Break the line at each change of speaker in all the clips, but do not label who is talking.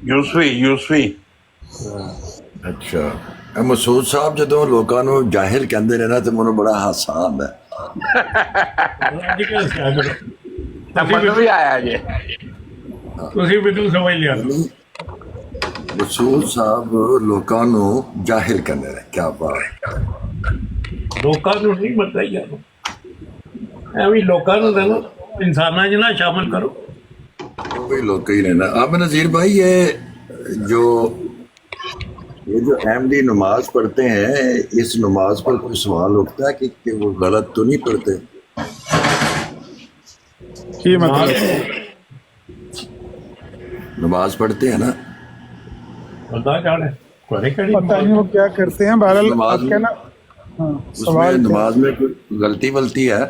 ਯੂਸਫੀ।
ਅੱਛਾ, ਮਸੂਦ ਸਾਹਿਬ ਜਦੋਂ ਲੋਕਾਂ ਨੂੰ ਜਾਹਿਲ ਕਹਿੰਦੇ ਨੇ ਨਾ ਤੇ ਮੈਨੂੰ ਬੜਾ ਹਾਸਾ ਆਉਂਦਾ।
ਮੈਨੂੰ ਵੀ ਆਇਆ ਜੇ।
ਤੁਸੀਂ ਮੈਨੂੰ ਸਮਝ ਲਿਆ।
ਮਸੂਦ ਸਾਹਿਬ ਲੋਕਾਂ ਨੂੰ ਜਾਹਿਲ ਕਹਿੰਦੇ ਨੇ। ਕਿਆ ਬਾਤ।
ਲੋਕਾਂ ਨੂੰ ਨਹੀਂ ਪਤਾ ਯਾਰ, ਐਵੇਂ ਲੋਕਾਂ ਨੂੰ ਦੇਣਾ, इंसाना च ना शामिल करो।
कोई लोग ही रहना। अब नज़ीर भाई ये जो अहमदी नमाज पढ़ते हैं, इस नमाज पर कोई सवाल उठता है कि वो गलत तो नहीं पढ़ते? नमाज पढ़ते हैं ना,
पता
नहीं वो क्या करते हैं। बहरहाल
उसमें नमाज में कोई गलती वलती है?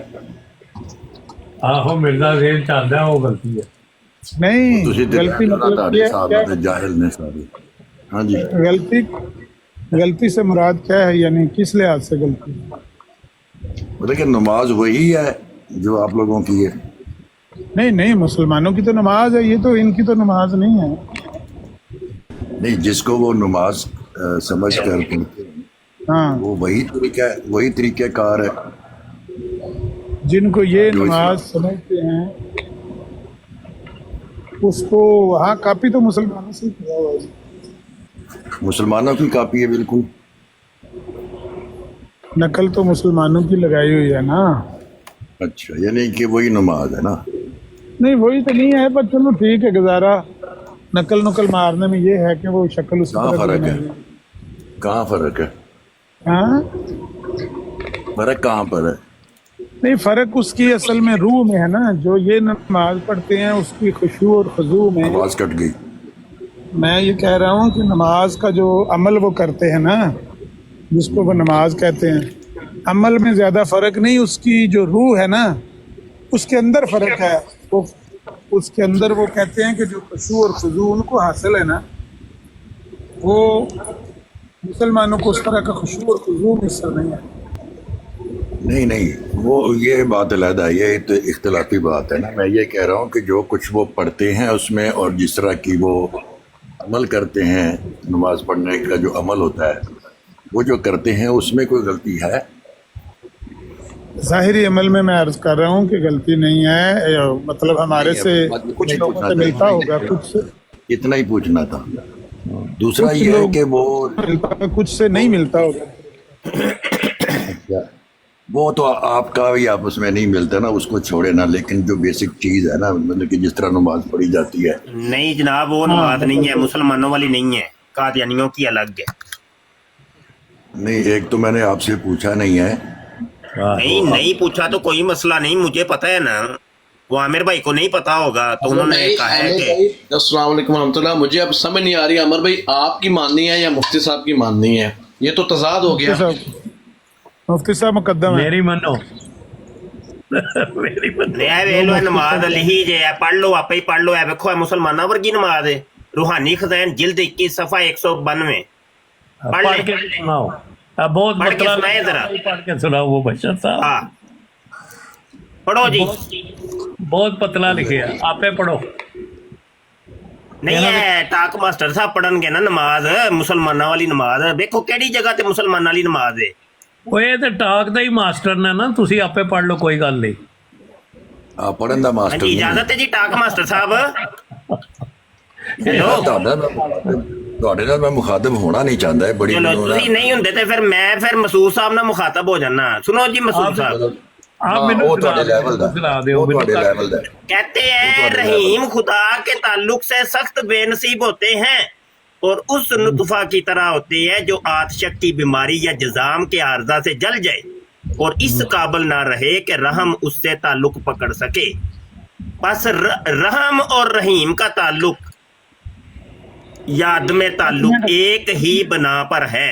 आहो मिर्जा जेल चाहता है वो गलती है
नहीं। गलती मतलब
जाहिल ने सारी। हाँ जी,
गलती से मुराद क्या है, यानी किस लिहाज से गलती?
मतलब कि नमाज वही है जो आप लोगों की है?
नहीं, मुसलमानों की तो नमाज है, ये तो इनकी तो नमाज नहीं है।
नहीं, जिसको वो नमाज समझ कर पढ़ते हैं,
हाँ,
वो वही तरीके कार है।
जिनको ये नमाज समझते हैं उसको वहाँ कापी तो मुसलमानों से किया हुआ है।
मुसलमानों की कापी है बिल्कुल,
नकल तो मुसलमानों की लगाई हुई है ना।
अच्छा, यानी कि वही नमाज है ना?
नहीं, वही तो नहीं है, पर चलो ठीक है, गुजारा। नकल नुकल मारने में ये है कि वो शक्ल उस
कहाँ फर्क है? कहाँ फर्क है?
हाँ,
फर्क कहाँ पर है?
नहीं, फर्क उसकी असल में रूह में है ना। जो ये नमाज पढ़ते हैं उसकी खुशू और खुजू में।
आवाज कट गई।
मैं ये कह रहा हूँ कि नमाज का जो अमल वो करते हैं ना, जिसको वो नमाज कहते हैं, अमल में ज़्यादा फ़र्क नहीं, उसकी जो रूह है ना उसके अंदर फ़र्क है। वो उसके अंदर वो कहते हैं कि जो खुशू और खुजू उनको हासिल है ना, वो मुसलमानों को उस तरह का खुशू और खुजू मिसर नहीं है।
नहीं, वो ये बात अलग है, ये तो इख्तलाफी बात है ना। मैं ये कह रहा हूँ कि जो कुछ वो पढ़ते हैं उसमें, और जिस तरह की वो अमल करते हैं, नमाज पढ़ने का जो अमल होता है वो जो करते हैं, उसमें कोई गलती है?
ज़ाहिरी अमल में मैं अर्ज़ कर रहा हूँ कि गलती नहीं है। मतलब हमारे से कुछ लोगों से मिलता होगा, कुछ से
इतना ही पूछना था। दूसरा ये है कि वो
कुछ से नहीं मिलता होगा।
वो तो आपका भी आपस में नहीं मिलता ना, उसको छोड़े ना। लेकिन जो बेसिक चीज़ है ना, मतलब कि जिस तरह नमाज पढ़ी जाती है।
नहीं जनाब, वो नमाज नहीं है, मुसलमानों वाली नहीं है, कादियानियों की अलग है।
नहीं, एक तो मैंने आपसे पूछा नहीं है।
नहीं पूछा तो कोई मसला नहीं, मुझे पता है ना। वो आमिर भाई को नहीं पता होगा तो उन्होंने कहा है कि
अस्सलाम वालेकुम रहमतुल्लाह। मुझे अब समझ नहीं आ रही अमर भाई, आपकी माननी है या मुफ्ती साहब की माननी है? ये तो तजाद हो गया।
मुफ्ती साहब मुकद्दम है।
मेरी मनो मेरी मनो
नमाज लिखी जे है, पढ़ लो, आप ही पढ़ लो। है देखो, मुसलमाना वर्गी नमाज है, रूहानी खज़ाइन जिल्द 21 सफ़ा 192।
पढ़ के सुनाओ। बहुत
पढ़ के सुनाए जरा,
पढ़ के सुनाओ वो बशर साहब।
हाँ पढ़ो जी।
बहुत पतला लिखे है, आपे पढ़ो।
नहीं है टाक मास्टर साहब पढ़नगे ना नमाज, मुसलमाना वाली नमाज। देखो केड़ी जगह ते मुसलमाना वाली नमाज है।
ਉਹ ਤੇ ਟਾਕ ਦਾ ਹੀ ਮਾਸਟਰ ਨੇ ਨਾ, ਤੁਸੀਂ ਆਪੇ ਪੜ੍ਹ ਲਓ, ਕੋਈ ਗੱਲ ਨਹੀਂ।
पढ़न का मास्टर
इजाजत है जी टाक मास्टर साहब।
ਤੁਹਾਡੇ ਨਾਲ ਮੈਂ ਮੁਖਾਤਬ ਹੋਣਾ ਨਹੀਂ ਚਾਹੁੰਦਾ। ਬੜੀ
ਚਲੋ ਤੁਸੀਂ ਨਹੀਂ ਹੁੰਦੇ ਤੇ ਫਿਰ ਮੈਂ ਮਸੂਦ ਸਾਹਿਬ ਨਾਲ ਮੁਖਾਤਬ ਹੋ ਜਾਣਾ। ਸੁਣੋ ਜੀ ਮਸੂਦ ਸਾਹਿਬ,
आप मैंने
वो ਤੁਹਾਡੇ ਲੈਵਲ ਦਾ,
वो
ਤੁਹਾਡੇ ਲੈਵਲ ਦਾ।
कहते हैं रहीम खुदा के ताल्लुक से सख्त बेनसीब होते हैं और उस नुतफा की तरह होते हैं जो आतशक की बीमारी या जजाम के आर्जा से जल जाए और इस काबिल ना रहे कि रहम उससे ताल्लुक पकड़ सके। बस रहम और रहीम का ताल्लुक या अदम ताल्लुक एक ही बना पर है,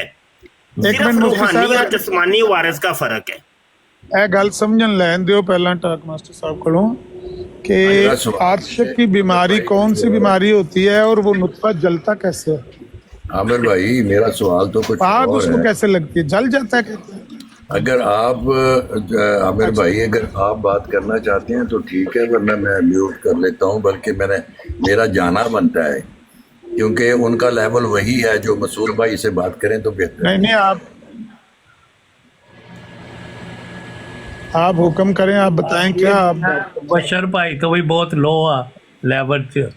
सिर्फ रूहानी और जिस्मानी वारिस का फर्क है।
ਇਹ ਗੱਲ ਸਮਝਣ ਲੈਣ ਦਿਓ ਪਹਿਲਾਂ ਟਾਕ ਮਾਸटर साहब ਕੋਲੋਂ कि आतशक की बीमारी कौन सी बीमारी होती है और वो नुतफा जलता कैसे है?
आमिर भाई, मेरा सवाल तो कुछ
आग
और
उसको
है।
कैसे लगती है, जल जाता है कहते हैं।
अगर आप आमिर भाई, अगर आप बात करना चाहते हैं तो ठीक है, वरना मैं म्यूट कर लेता हूँ। बल्कि मेरा जाना बनता है क्योंकि उनका लेवल वही है। जो मसूद भाई से बात करें तो बेहतर।
नहीं नहीं, आप हुक्म करें, आप बताएं क्या आप।
बशर भाई तो भी बहुत लो आ लेवल च,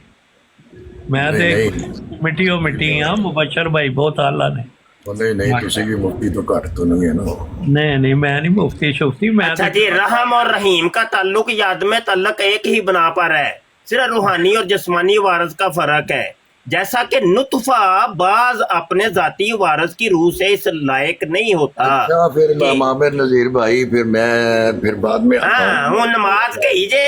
मैं
नहीं,
ते मिट्टी हाँ, मुबशर भाई बहुत आला ने।
नहीं तुसी भी मुफ्ती तो घट तो नहीं है ना।
नहीं मैं नहीं मुफ्ती शुफ्ती, मैं
अच्छा जी, रहम और रहीम का ताल्लुक याद में तल्लक एक ही बना पर है, सिर्फ रूहानी और जिस्मानी वारस का फर्क है। जैसा कि नुतफा बाज अपने जाती वारस की रूह से इस लायक नहीं होता।
अच्छा फिर आमिर नजीर भाई, फिर बाद में आता हूं।
हाँ, हूँ नमाज कही जे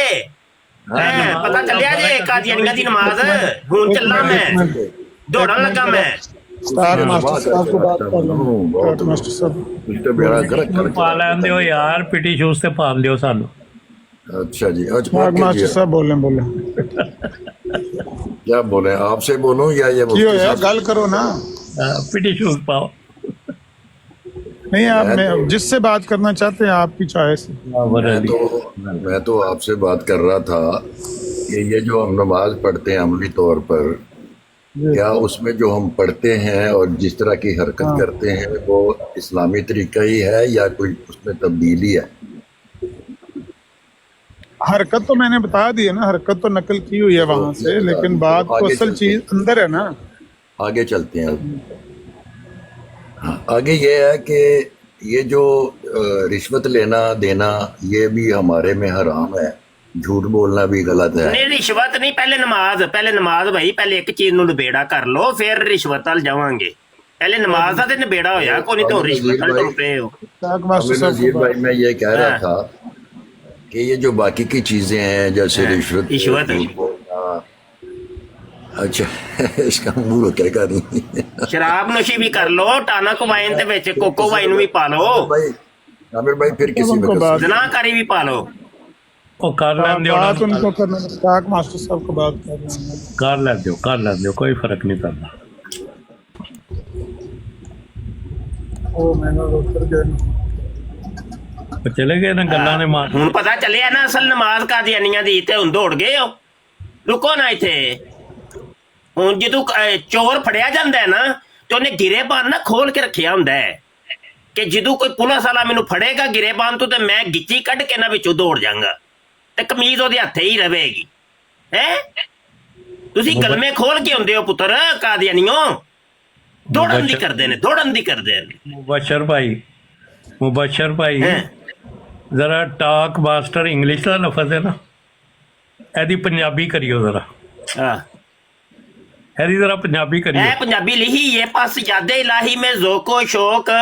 पता चलिया जे कादियानिया दी नमाज हूँ चलना मैं दौड़न लगा मैं।
उस्ताद मास्टर साहब को बात कर लो। उस्ताद मास्टर साहब
कुछ तो बेड़ा गर्क कर
पा लेंदे हो यार, पिटी शूज ते पा लियो सानू।
अच्छा जी, अच्छा
उस्ताद मास्टर साहब बोले
क्या बोले, आपसे बोलूं या ये
क्यों यार, गल करो ना।
पिटी शूज पाओ।
नहीं आप, मैं जिससे बात करना चाहते हैं आपकी चॉइस है।
मैं तो आपसे बात कर रहा था कि ये जो हम नमाज पढ़ते हैं अमली तौर पर, क्या उसमें जो हम पढ़ते हैं और जिस तरह की हरकत करते हैं वो इस्लामी तरीका ही है या कोई उसमें तब्दीली है?
हरकत तो मैंने बता दी है ना, हरकत तो नकल की हुई है वहां से, लेकिन बात तो असल चीज अंदर है ना।
आगे चलते हैं। हाँ, आगे ये है कि ये जो रिश्वत लेना देना ये भी हमारे में हराम है, झूठ बोलना भी गलत है।
नहीं रिश्वत नहीं, पहले नमाज भाई, पहले एक चीज नु निबेड़ा कर लो फिर रिश्वत वाल जावांगे। पहले नमाज दा ते निबेड़ा होया, कोई नहीं तो रिश्वत वाल टुर पे हो।
नजीर भाई मैं ये कह रहा था कि ये जो बाकी की चीजें हैं जैसे रिश्वत बोलना, अच्छा इसका मुंह क्या कर रही है।
शराब नोशी भी कर लो, टानक वाइन ते विच कोको वाइन भी पा लो
भाई आमिर भाई, फिर किसी वक्त
जनाकारी भी पा लो।
ओ कर लेंदे हो
बात उनको करना, उस्ताद मास्टर साहब को बात कर रहे हैं।
कर लेंदे हो, कोई फर्क नहीं पड़ता।
ओ मैंने उतर गए,
चले गए ना गल्ला ने मार।
ਹੁਣ ਪਤਾ ਚੱਲਿਆ ਨਾ ਅਸਲ ਨਮਾਜ਼ ਕਾਦੀਆਨੀਆਂ ਦੀ, ਤੇ ਹੁਣ ਦੌੜ ਗਏ ਹੋ। ਰੁਕੋ ਨਾ ਇੱਥੇ। ਹੁਣ ਜਦੋਂ ਚੋਰ ਫੜਿਆ ਜਾਂਦਾ ਹੈ ਨਾ ਤੇ ਉਹਨੇ ਗਿਰੇਬਾਨ ਨਾ ਖੋਲ ਕੇ ਰੱਖਿਆ ਹੁੰਦਾ ਹੈ ਕਿ ਜਦੋਂ ਕੋਈ ਪੁਲਿਸ ਵਾਲਾ ਮੈਨੂੰ ਫੜੇਗਾ ਗਿਰੇਬਾਨ ਤੋਂ ਤੇ ਮੈਂ ਗਿੱਚੀ ਕੱਢ ਕੇ ਨਾ ਵਿੱਚੋਂ ਦੌੜ ਜਾਵਾਂਗਾ ਤੇ ਕਮੀਜ਼ ਉਹਦੇ ਹੱਥੇ ਹੀ ਰਹੇਗੀ। ਹੈ ਤੁਸੀਂ ਕਲਮੇ ਖੋਲ ਕੇ ਹੁੰਦੇ ਹੋ ਪੁੱਤਰ ਕਾਦੀਆਨੀਓ। ਦੌੜਨ ਦੀ ਕਰਦੇ ਨੇ, ਦੌੜਨ ਦੀ ਕਰਦੇ ਨੇ।
मुबशर भाई जरा टाक मास्टर इंग्लिश का लफज है ना, एदी पंजाबी करियो जरा। एदी जरा पंजाबी करियो।
पंजाबी लिखी ये पास यादे इलाही में ज़ौक़ो शौक,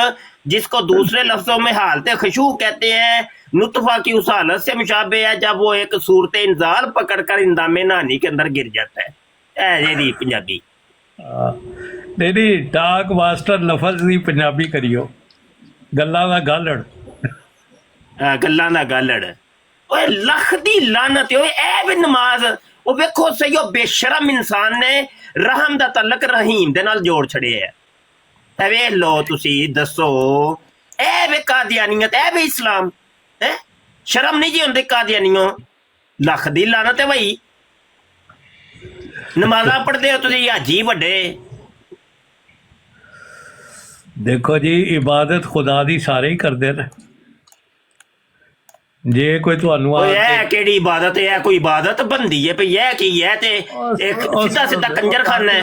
जिसको दूसरे लफ्जों में हालत खुशू कहते हैं। नुतफा की उस हालत से मुशाबे है जब वो एक सूरत इंजार पकड़कर इंदामे नहाने के अंदर गिर जाता है। ये पंजाबी
नहीं टाक मास्टर लफज दी पंजाबी करियो। गल्लां दा गालड़,
गल्लां दा गालड़। ओए लख दी लानत ओए ए भी नमाज। ओ वेखो सही, ओ बेशरम इंसान ने रहम दा तलक रहीम दे नाल जोड़ छड़े है। ए वे लो तुसी दसो, ए वे कादियानियत, ए वे इस्लाम है? शर्म नहीं जी हुंदी कादियानियों? लख दी लानत है भाई। नमाज़ां पढ़दे हो तुसी हाजी वड्डे।
देखो जी इबादत खुदा दी सारे ही करते ने। जे कोई तुहानू
केड़ी इबादत है? कोई इबादत बनदी है भई है की है? ते एक सीधा सीधा कंजरखाना है,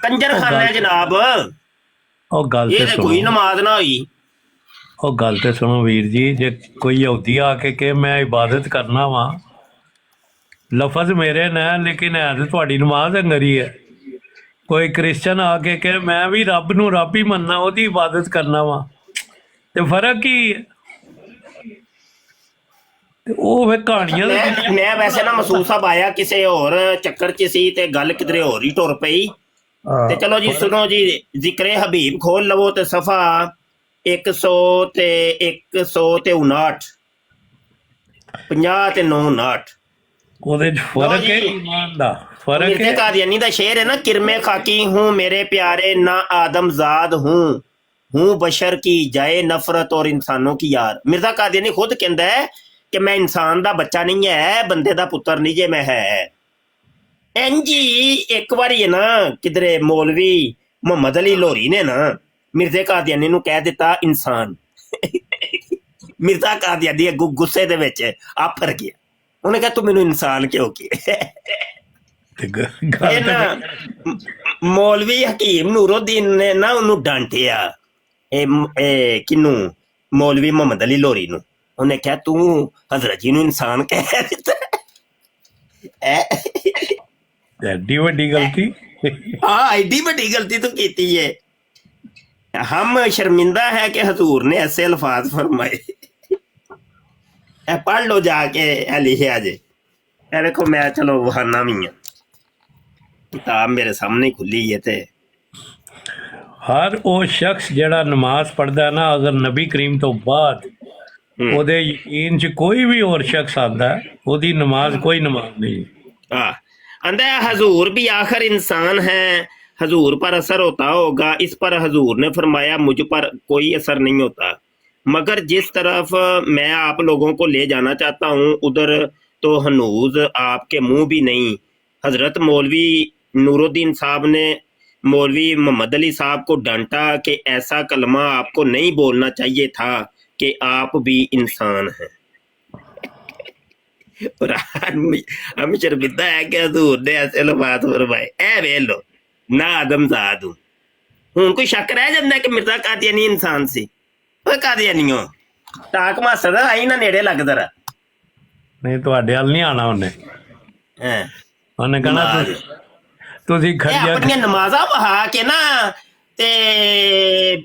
कंजरखाना है जनाब।
ओ गल ते सुनो,
कोई नमाज ना होई।
ओ गल ते सुनो वीर जी, जे कोई यहूदी आके के मैं इबादत करना वा, लफज मेरे ने लेकिन है ते तुहाडी नमाज अंगरी है। कोई क्रिश्चन आके के मैं भी रब नू रब ही मनना, ओदी इबादत करना वा, ते फर्क की कहानियां।
मैं वैसे ना मसूद साहब आया किसी और चक्कर च सी ते गल किधरे होर ही टुर पई। ते चलो जी सुनो जी, जिक्रे हबीब खोल लवो ते सफा 100 ते 159 50 ते 959
ओदे फर्क है ईमान दा, फर्क है।
कादियानी दा शेर है ना, किरमे खाकी हूँ मेरे प्यारे ना आदमजाद हूँ बशर की जाए नफरत और इंसानों की यार। मिर्जा कादियानी खुद कहता है कि मैं इंसान दा बच्चा नहीं है, बंदे दा पुत्र नहीं जे मैं है। ਇੰਜੀ ਇੱਕ ਵਾਰੀ ਹੈ ਨਾ ਕਿਧਰੇ ਮੌਲਵੀ ਮੁਹੰਮਦ ਅਲੀ ਲੋਰੀ ਨੇ ਨਾ ਮਿਰਜ਼ੇ ਕਾਦੀਆਨੀ ਨੂੰ ਕਹਿ ਦਿੱਤਾ ਇਨਸਾਨ। ਮਿਰਜ਼ਾ ਕਾਦੀਆਨੀ ਅੱਗੋਂ ਗੁੱਸੇ ਦੇ ਵਿੱਚ ਆਫਰ ਗਿਆ, ਉਹਨੇ ਕਿਹਾ ਤੂੰ ਮੈਨੂੰ ਇਨਸਾਨ ਕਿਉਂ ਕਿਹਾ।
ਤੇ ਗੱਲ
ਇਹ ਨਾ ਮੌਲਵੀ ਹਕੀਮ ਨੂਰੁੱਦੀਨ ਨੇ ਨਾ ਉਹਨੂੰ ਡਾਂਟਿਆ, ਇਹ ਕਿਨੂੰ, ਮੌਲਵੀ ਮੁਹੰਮਦ ਅਲੀ ਲੋਰੀ ਨੂੰ। ਉਹਨੇ ਕਿਹਾ ਤੂੰ ਹਜ਼ਰਤ ਜੀ ਨੂੰ ਇਨਸਾਨ ਕਹਿ ਦਿੱਤਾ।
ਐਡੀ ਵੱਡੀ ਗਲਤੀ।
हाँ एडी बड़ी गलती तो की है। हम शर्मिंदा है कि हजूर ने ऐसे अल्फाज फरमाए। पढ़ लो जाके लिखे अजे देखो, मैं चलो बहाना भी हाँ, किताब मेरे सामने खुली है। ते
हर वो शख्स जड़ा नमाज पढ़दा है ना, अगर नबी करीम तो बाद ओदे यकीन च कोई भी और शख्स आता है, ओदी नमाज कोई नमाज नहीं।
हाँ अंदर हजूर भी आखिर इंसान है, हजूर पर असर होता होगा। इस पर हजूर ने फरमाया मुझ पर कोई असर नहीं होता, मगर जिस तरफ मैं आप लोगों को ले जाना चाहता हूँ उधर तो हनूज आपके मुंह भी नहीं। हजरत मौलवी नूरुद्दीन साहब ने मौलवी मोहम्मद अली साहब को डांटा कि ऐसा कलमा आपको नहीं बोलना चाहिए था कि आप भी इंसान हैं। और हम शर्मिंदा है कि हजूर ने ऐसे लफाज फरमाए। ऐ वेख लो ना आदमजाद हूं, हुण कोई शक रह जांदा कि मिर्जा कादियानी इंसान सी। ओए कादियानीओ टाक मास्टर आई ना नेड़े लग जरा।
नहीं ਤੁਹਾਡੇ ਹਲ ਨਹੀਂ ਆਣਾ ਉਹਨੇ।
हैं
ਉਹਨੇ ਕਹਣਾ ਤੁਸੀਂ
ਇਹ
ਖੜੀਆਂ
ਆਪਣੀਆਂ ਨਮਾਜ਼ਾਂ ਵਹਾ ਕੇ ਨਾ ਤੇ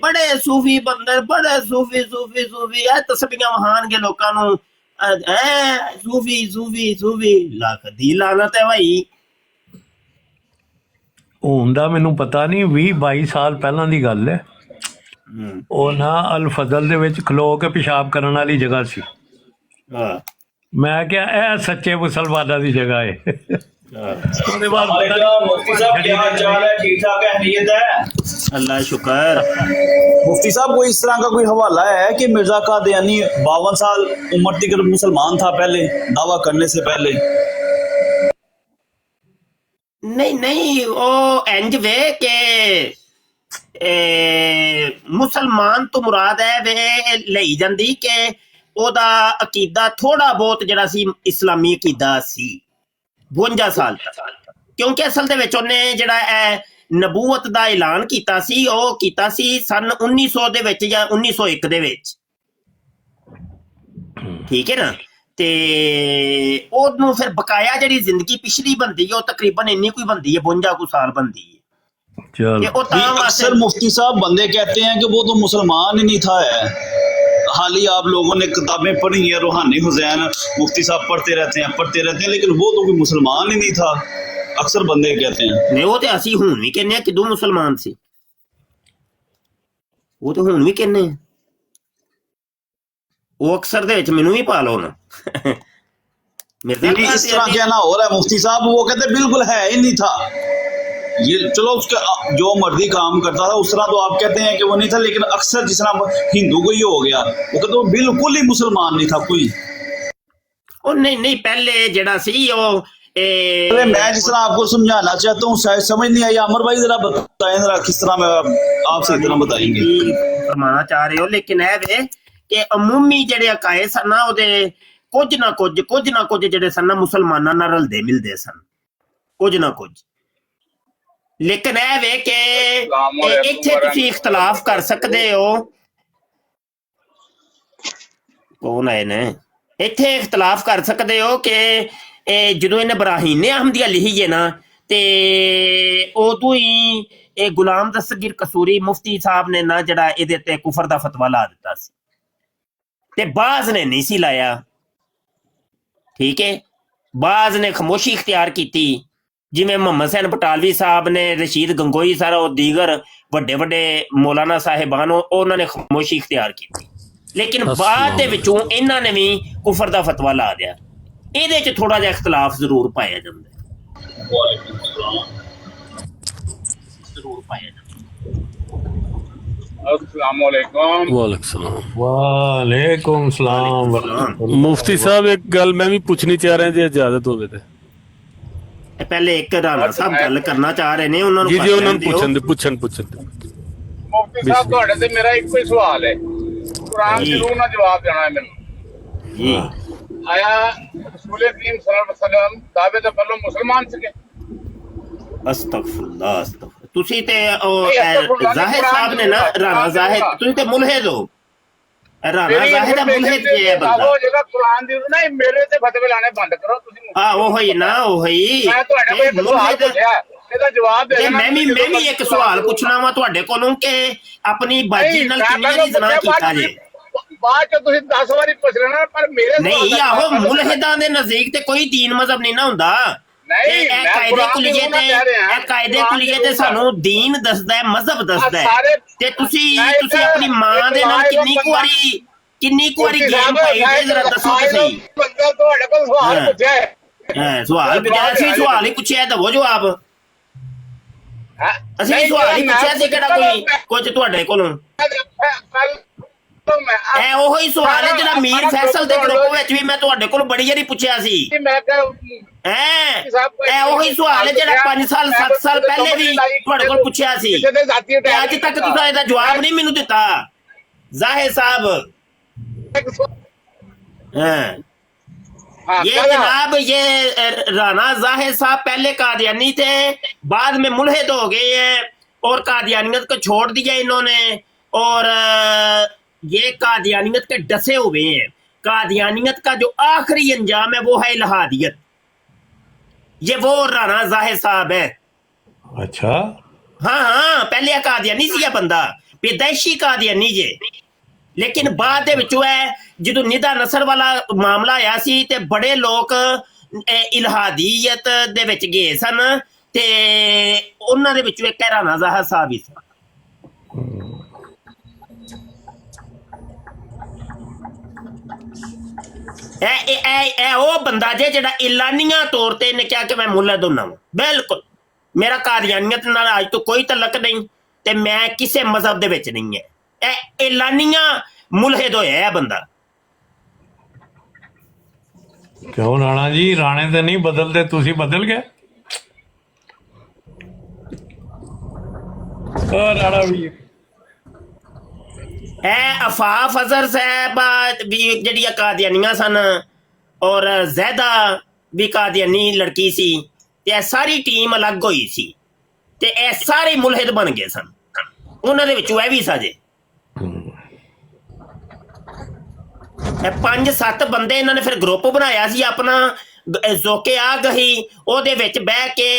ਬੜੇ ਸੂਫੀ ਬੰਦੇ, ਬੜੇ ਸੂਫੀ ਇਹ ਤਸਬੀਹਾਂ ਵਹਾਣਗੇ ਲੋਕਾਂ ਨੂੰ। सूफी सूफी सूफी लख दी लानत है भाई।
ਹੁਣ ਦਾ ਮੈਨੂੰ ਪਤਾ ਨਹੀਂ, 20-22 ਸਾਲ ਪਹਿਲਾਂ ਦੀ ਗੱਲ ਹੈ। ਉਹ ਨਾ ਅਲ ਫਜ਼ਲ ਦੇ ਵਿੱਚ ਖਲੋ ਕੇ ਪਿਸ਼ਾਬ ਕਰਨ ਵਾਲੀ ਜਗ੍ਹਾ ਸੀ। ਮੈਂ ਕਿਹਾ ਇਹ ਸੱਚੇ ਮੁਸਲਮਾਨਾਂ ਦੀ ਜਗ੍ਹਾ ਹੈ। ਉਹਦੇ ਬਾਅਦ
मुफ्ती साहब क्या हाल है? ठीक ठाक है, खैरियत है?
अल्लाह शुक्र।
मुफ्ती साहब कोई इस तरह का कोई हवाला है कि मिर्जा कादियानी 52 साल उम्र तक मुसलमान था पहले, दावा करने से पहले?
नहीं वो इंज वे के मुसलमान तो मुराद है वे ਲਈ ਜਾਂਦੀ ਕਿ ਉਹਦਾ ਅਕੀਦਾ ਥੋੜਾ ਬਹੁਤ ਜਿਹੜਾ ਸੀ ਇਸਲਾਮੀ ਅਕੀਦਾ ਸੀ 52 ਸਾਲ ਤੱਕ। ਕਿਉਂਕਿ ਅਸਲ ਦੇ ਵਿੱਚ ਉਹਨੇ ਜਿਹੜਾ ਇਹ ਨਬੂਵਤ ਦਾ ਐਲਾਨ ਕੀਤਾ ਸੀ, ਉਹ ਕੀਤਾ ਸੀ ਸਨ 1900 ਦੇ ਵਿੱਚ ਜਾਂ 1901 ਦੇ ਵਿੱਚ, ਠੀਕ ਹੈ ਨਾ। ਤੇ ਉਹਨੂੰ ਫਿਰ ਬਕਾਇਆ ਜਿਹੜੀ ਜ਼ਿੰਦਗੀ ਪਿਛਲੀ ਬੰਦੀ ਹੈ ਉਹ ਤਕਰੀਬਨ ਇੰਨੀ ਕੋਈ ਬੰਦੀ ਹੈ, 52 ਕੁ ਸਾਲ ਬੰਦੀ ਹੈ।
ਚਲ
ਉਹ ਤਾਂ
अक्सर मुफ्ती साहब बंदे कहते हैं कि वो तो मुसलमान ही नहीं था है। हाल ही आप लोगों ने किताबें पढ़ी हैं, रूहानी हुसैन मुफ्ती साहब पढ़ते रहते हैं, लेकिन वो तो कोई मुसलमान ही नहीं था, अक्सर बंदे कहते हैं।
ਨਹੀਂ ਉਹ ਤੇ ਅਸੀਂ ਹੁਣ ਵੀ ਕਹਿੰਦੇ ਆ ਕਿਦੋਂ ਮੁਸਲਮਾਨ ਸੀ, ਉਹ ਤੇ ਹੁਣ ਵੀ ਕਹਿੰਦੇ ਆ। ਉਹ ਅਕਸਰ ਦੇ ਵਿੱਚ ਮੈਨੂੰ ਵੀ ਪਾ ਲਓ ਨਾ।
ये भी इस तरह कहना हो रहा है मुफ्ती साहब, वो कहते बिल्कुल है ही नहीं था। ये चलो उसका जो मर्जी काम करता था उस तरह तो आप कहते हैं कि वो नहीं था, लेकिन अक्सर जिस तरह हिंदू को ये हो गया, वो कहते वो बिल्कुल ही मुसलमान नहीं था कोई।
ਉਹ ਨਹੀਂ ਪਹਿਲੇ ਜਿਹੜਾ ਸੀ ਉਹ
अरे मैं जिस तरह आपको समझाना चाहता हूँ शायद समझ नहीं आई। अमर भाई जरा बताएं जरा किस तरह मैं आपसे इतना बताएंगे
फरमाना चाह रहे हो। लेकिन ਇਹ ਵੇ ਕਿ ਅਮੂਮੀ ਜਿਹੜੇ ਅਕਾਇਦ ਸਨ ਨਾ ਉਹਦੇ ਕੁਝ ਨਾ ਕੁਝ ਜਿਹੜੇ ਸਨ ਨਾ ਮੁਸਲਮਾਨਾਂ ਨਾਲ ਰਲਦੇ ਮਿਲਦੇ ਸਨ, ਕੁਝ ਨਾ ਕੁਝ। ਲੇਕਿਨ ਇਹ ਵੇ ਕਿ ਇੱਥੇ ਤੁਸੀਂ ਇਖਤਲਾਫ ਕਰ ਸਕਦੇ ਹੋ। ਕੌਣ ਆਏ ਨੇ? ਇੱਥੇ ਇਖਤਲਾਫ ਕਰ ਸਕਦੇ ਹੋ ਕਿ ਜਦੋਂ ਇਹਨੇ ਬਰਾਹੀਨੇ ਅਹਮਦੀਆ ਲਿਖੀ ਹੈ ਨਾ ਤੇ ਉਦੋਂ ਹੀ ਇਹ ਗੁਲਾਮ ਦਸਤਗੀਰ ਕਸੂਰੀ ਮੁਫਤੀ ਸਾਹਿਬ ਨੇ ਨਾ ਜਿਹੜਾ ਇਹਦੇ ਤੇ ਕੁਫਰ ਦਾ ਫਤਵਾ ਲਾ ਦਿੱਤਾ ਸੀ ਤੇ ਬਾਜ਼ ਨੇ ਨਹੀਂ ਸੀ ਲਾਇਆ, ਠੀਕ ਹੈ। ਬਾਜ਼ ਨੇ ਖਾਮੋਸ਼ੀ ਇਖਤਿਆਰ ਕੀਤੀ, ਜਿਵੇਂ ਮੁਹੰਮਦ ਹੁਸੈਨ ਬਟਾਲਵੀ ਸਾਹਿਬ ਨੇ, ਰਸ਼ੀਦ ਗੰਗੋਈ ਸਾਰਾ ਉਹ ਦੀਗਰ ਵੱਡੇ ਮੌਲਾਨਾ ਸਾਹਿਬਾਨ ਉਹਨਾਂ ਨੇ ਖਾਮੋਸ਼ੀ ਇਖਤਿਆਰ ਕੀਤੀ। ਲੇਕਿਨ ਬਾਅਦ ਦੇ ਵਿੱਚੋਂ ਇਹਨਾਂ ਨੇ ਵੀ ਕੁਫਰ ਦਾ ਫਤਵਾ ਲਾ ਦਿਆ। ਇਹਦੇ 'ਚ ਥੋੜਾ ਜਿਹਾ ਇਖਤਲਾਫ ਜ਼ਰੂਰ ਪਾਇਆ ਜਾਂਦਾ, ਜ਼ਰੂਰ ਪਾਇਆ ਜਾਂਦਾ।
ਵਾਲੇਕੁਮ ਸਲਾਮ।
मुफ्ती साहब एक गल मैं भी पूछनी चाह रहा जी, इजाजत हो।
ਪਹਿਲੇ ਇੱਕ ਰਾਣਾ ਸਾਹਿਬ ਗੱਲ ਕਰਨਾ ਚਾਹ ਰਹੇ ਨੇ, ਉਹਨਾਂ ਨੂੰ
ਜੀ ਜੀ ਉਹਨਾਂ ਨੂੰ
ਦਿਓ।
ਪੁੱਛਣ
ਮੁਫਤੀ ਸਾਹਿਬ ਤੁਹਾਡੇ ਤੇ ਮੇਰਾ ਇੱਕੋ ਹੀ ਸਵਾਲ ਹੈ, ਕੁਰਾਨ
ਜੀ।
ਜ਼ਰੂਰ ਨਾਲ ਜਵਾਬ ਦੇਣਾ ਹੈ ਮੈਨੂੰ।
ਜੀ
ਆਇਆ ਰਸੂਲ ਕਰੀਮ ਸੱਲੱਲਾਹੁ ਅਲੈहि ਵਸੱਲਮ ਦਾਅਵੇ ਤੋਂ ਪਹਿਲਾਂ ਮੁਸਲਮਾਨ ਸੀਗੇ?
ਅਸਤਗਫੁਰullah ਅਸਤਗਫੁਰ। ਤੁਸੀਂ ਤੇ ਉਹ
ਨਹੀਂ, ਅਸਤਗਫੁਰullah
ਜ਼ਾਹਿਦ
ਕੁਰਾਨ
ਸਾਹਿਬ ਨੇ ਨਾ,
ਜ਼ਰੂਰ
ਰਾਣਾ
ਕੁਰਾਨ
ਜ਼ਾਹਿਦ,
ਜ਼ਰੂਰ।
ਤੁਸੀਂ ਤੇ ਮੁਲਹਿਦ ਹੋ। ਰਾਣਾ
ਮੇਰੀ
ਜ਼ਾਹਿਦ ਮੁਲਹਿਦ ਕੀ ਹੈ ਬੰਦਾ?
ਉਹ ਜਿਹੜਾ ਕੁਰਾਨ ਦੀ ਨਹੀਂ, ਮੇਰੇ ਤੇ ਫਤਵੇ ਲਾਣੇ ਬੰਦ ਕਰੋ ਤੁਸੀਂ।
ਹਾਂ ਉਹੀ ਨਾ, ਉਹੀ
ਮੈਂ ਤੁਹਾਡੇ ਕੋਲ ਇੱਕ ਸਵਾਲ
ਮੁਲਹਿਦ।
ਪੁੱਛਿਆ, ਇਹਦਾ ਜਵਾਬ ਦੇ
ਤੇ
ਦੇਣਾ।
ਮੈਂ ਵੀ ਇੱਕ ਸਵਾਲ ਪੁੱਛਣਾ ਵਾ ਤੁਹਾਡੇ ਕੋਲੋਂ ਕਿ ਆਪਣੀ ਬਾਜੀ ਨਾਲ ਕਿੰਨੀਆਂ ਦੀ ਜ਼ਨਾ ਕੀਤਾ ਜੇ?
ਬਾਅਦ ਚ ਤੁਸੀਂ 10 ਵਾਰੀ ਪੁੱਛ ਲੈਣਾ, ਪਰ ਮੇਰੇ
ਨਹੀਂ ਆਹੋ, ਮੁਲਹਿਦਾਂ ਦੇ ਨਜ਼ਦੀਕ ਤੇ ਕੋਈ ਦੀਨ ਮਜ਼ਹਬ ਨਹੀਂ ਨਾ ਹੁੰਦਾ।
ਨਹੀਂ,
ਇਹ
ਮੈਂ
ਕਾਇਦੇ
ਕੁਰਾਨ
ਕੁਲੀਏ
ਦੀ
ਤੇ
ਗੱਲ ਕਹਿ ਰਿਹਾ।
ਇਹ ਕਾਇਦੇ
ਕੁਰਾਨ
ਕੁਲੀਏ
ਦੀ
ਤੇ
ਗੱਲ।
ਸਾਨੂੰ ਦੀਨ ਦੱਸਦਾ ਹੈ, ਮਜ਼ਹਬ ਦੱਸਦਾ ਹੈ।
ਸਾਰੇ-
ਤੇ ਤੁਸੀਂ
ਮੈਂ
ਤੁਸੀਂ
ਇੱਕ-
ਆਪਣੀ ਮਾਂ ਦੇ ਨਾਲ
ਇੱਕ
ਕਿੰਨੀ ਕੁ ਵਾਰੀ ਗੇਮ ਪਾਈ ਜੇ ਜ਼ਰਾ ਦੱਸੋ ਤੇ ਸਹੀ।
ਬੰਦਾ ਤੁਹਾਡੇ ਕੋਲ ਸਵਾਲ
ਹਾਂ।
ਪੁੱਛਿਆ ਹੈ।
ਹਾਂ ਸਵਾਲ ਪੁੱਛਿਆ ਸੀ, ਸਵਾਲ ਹੀ ਪੁੱਛਿਆ, ਦਵੋ ਜਵਾਬ।
ਹੈਂ?
ਅਸੀਂ
ਨਹੀਂ,
ਸਵਾਲ ਹੀ
ਮੈਂ
ਪੁੱਛਿਆ ਸੀ, ਕਿਹੜਾ ਕੋਈ ਕੁਝ ਤੁਹਾਡੇ ਕੋਲੋਂ। ਇਹ ਉਹੀ ਸਵਾਲ ਹੈ ਜਿਹੜਾ ਮੀਰ ਫੈਸਲ ਦੇ ਗਰੁੱਪ ਵਿੱਚ ਵੀ ਮੈਂ ਤੁਹਾਡੇ ਕੋਲ ਬੜੀ ਵਾਰੀ ਪੁੱਛਿਆ ਸੀ।
ਮੈਂ ਕਿਹਾ
ਇਹ ਉਹੀ ਸਵਾਲ ਹੈ ਜਿਹੜਾ 5 ਸਾਲ 7 ਸਾਲ ਪਹਿਲੇ ਵੀ ਤੁਹਾਡੇ ਕੋਲ ਪੁੱਛਿਆ ਸੀ,
ਕਿਸੇ ਦੇ ਜ਼ਾਤੀ
ਤੇ ਅੱਜ ਤੱਕ ਤੁਸੀਂ ਇਹਦਾ ਜਵਾਬ ਨਹੀਂ ਮੈਨੂੰ ਦਿੱਤਾ ਜ਼ਾਹਿਦ ਸਾਹਿਬ। ये जनाब, ये राणा जाहिद साहब पहले कादियानी थे, बाद में मुल्हिद हो गए हैं और कादियानियत को छोड़ दिया इन्होंने, और ये कादियानियत के डसे हुए हैं। कादियानियत का जो आखिरी अंजाम है वो है इल्हादियत। ये वो राणा जाहिद साहब है।
अच्छा,
हाँ, पहले कादियानी सी बंदा, पैदाइशी कादियानी जे, लेकिन बाद ਦੇ ਵਿੱਚੋਂ ਹੈ ਜਦੋਂ ਨਿਦਾ ਨਸਰ ਵਾਲਾ ਮਾਮਲਾ ਆਇਆ ਸੀ ਤੇ ਬੜੇ ਲੋਕ ਇਲਹਾਦੀਅਤ ਦੇ ਵਿੱਚ ਗਏ ਸਨ, ਤੇ ਉਹਨਾਂ ਦੇ ਵਿੱਚੋਂ ਇੱਕ ਰਾਣਾ ਜ਼ਾਹਿਦ ਸਾਹਿਬ ਹੀ ਸੀ। ਇਹ ਉਹ ਬੰਦਾ ਜੇ ਜਿਹੜਾ ਇਲਾਨੀਆਂ ਤੌਰ ਤੇ ਨੇ ਕਿਹਾ ਕਿ ਮੈਂ ਮੁੱਲਾ ਦੋਨਾ ਬਿਲਕੁਲ ਮੇਰਾ ਕਾਦੀਆਨੀਅਤ ਨਾਲ ਅੱਜ ਤੋਂ ਕੋਈ ਤਲਕ ਨਹੀਂ ਤੇ ਮੈਂ ਕਿਸੇ ਮਜ਼ਹਬ ਦੇ ਵਿੱਚ ਨਹੀਂ ਹੈ। ਇਹ ਐਲਾਨੀਆਂ ਮੁਲਹਿਦ ਹੋਇਆ ਹੈ ਬੰਦਾ।
ਕਿਉਂ ਰਾਣਾ ਜੀ, ਰਾਣੇ ਤੇ ਨਹੀਂ ਬਦਲਦੇ, ਤੁਸੀਂ ਬਦਲ ਗਏ। ਰਾਣਾ ਵੀ
ਇਹ ਅਫਾਫ ਅਜ਼ਰ ਸਾਹਿਬ ਵੀ ਜਿਹੜੀਆਂ ਕਾਦੀਆਨੀਆਂ ਸਨ, ਔਰ ਜ਼ੈਦਾ ਵੀ ਕਾਦੀਆਨੀ ਲੜਕੀ ਸੀ, ਤੇ ਇਹ ਸਾਰੀ ਟੀਮ ਅਲੱਗ ਹੋਈ ਸੀ ਤੇ ਇਹ ਸਾਰੇ ਮੁਲਹਿਦ ਬਣ ਗਏ ਸਨ। ਉਹਨਾਂ ਦੇ ਵਿੱਚੋਂ ਇਹ ਵੀ ਸਾਜੇ ਇਹ 5-7 ਬੰਦੇ ਇਹਨਾਂ ਨੇ ਫਿਰ ਗਰੁੱਪ ਬਣਾਇਆ ਸੀ ਆਪਣਾ, ਜ਼ੋਕੇ ਆ ਗਈ ਉਹਦੇ ਵਿੱਚ ਬਹਿ ਕੇ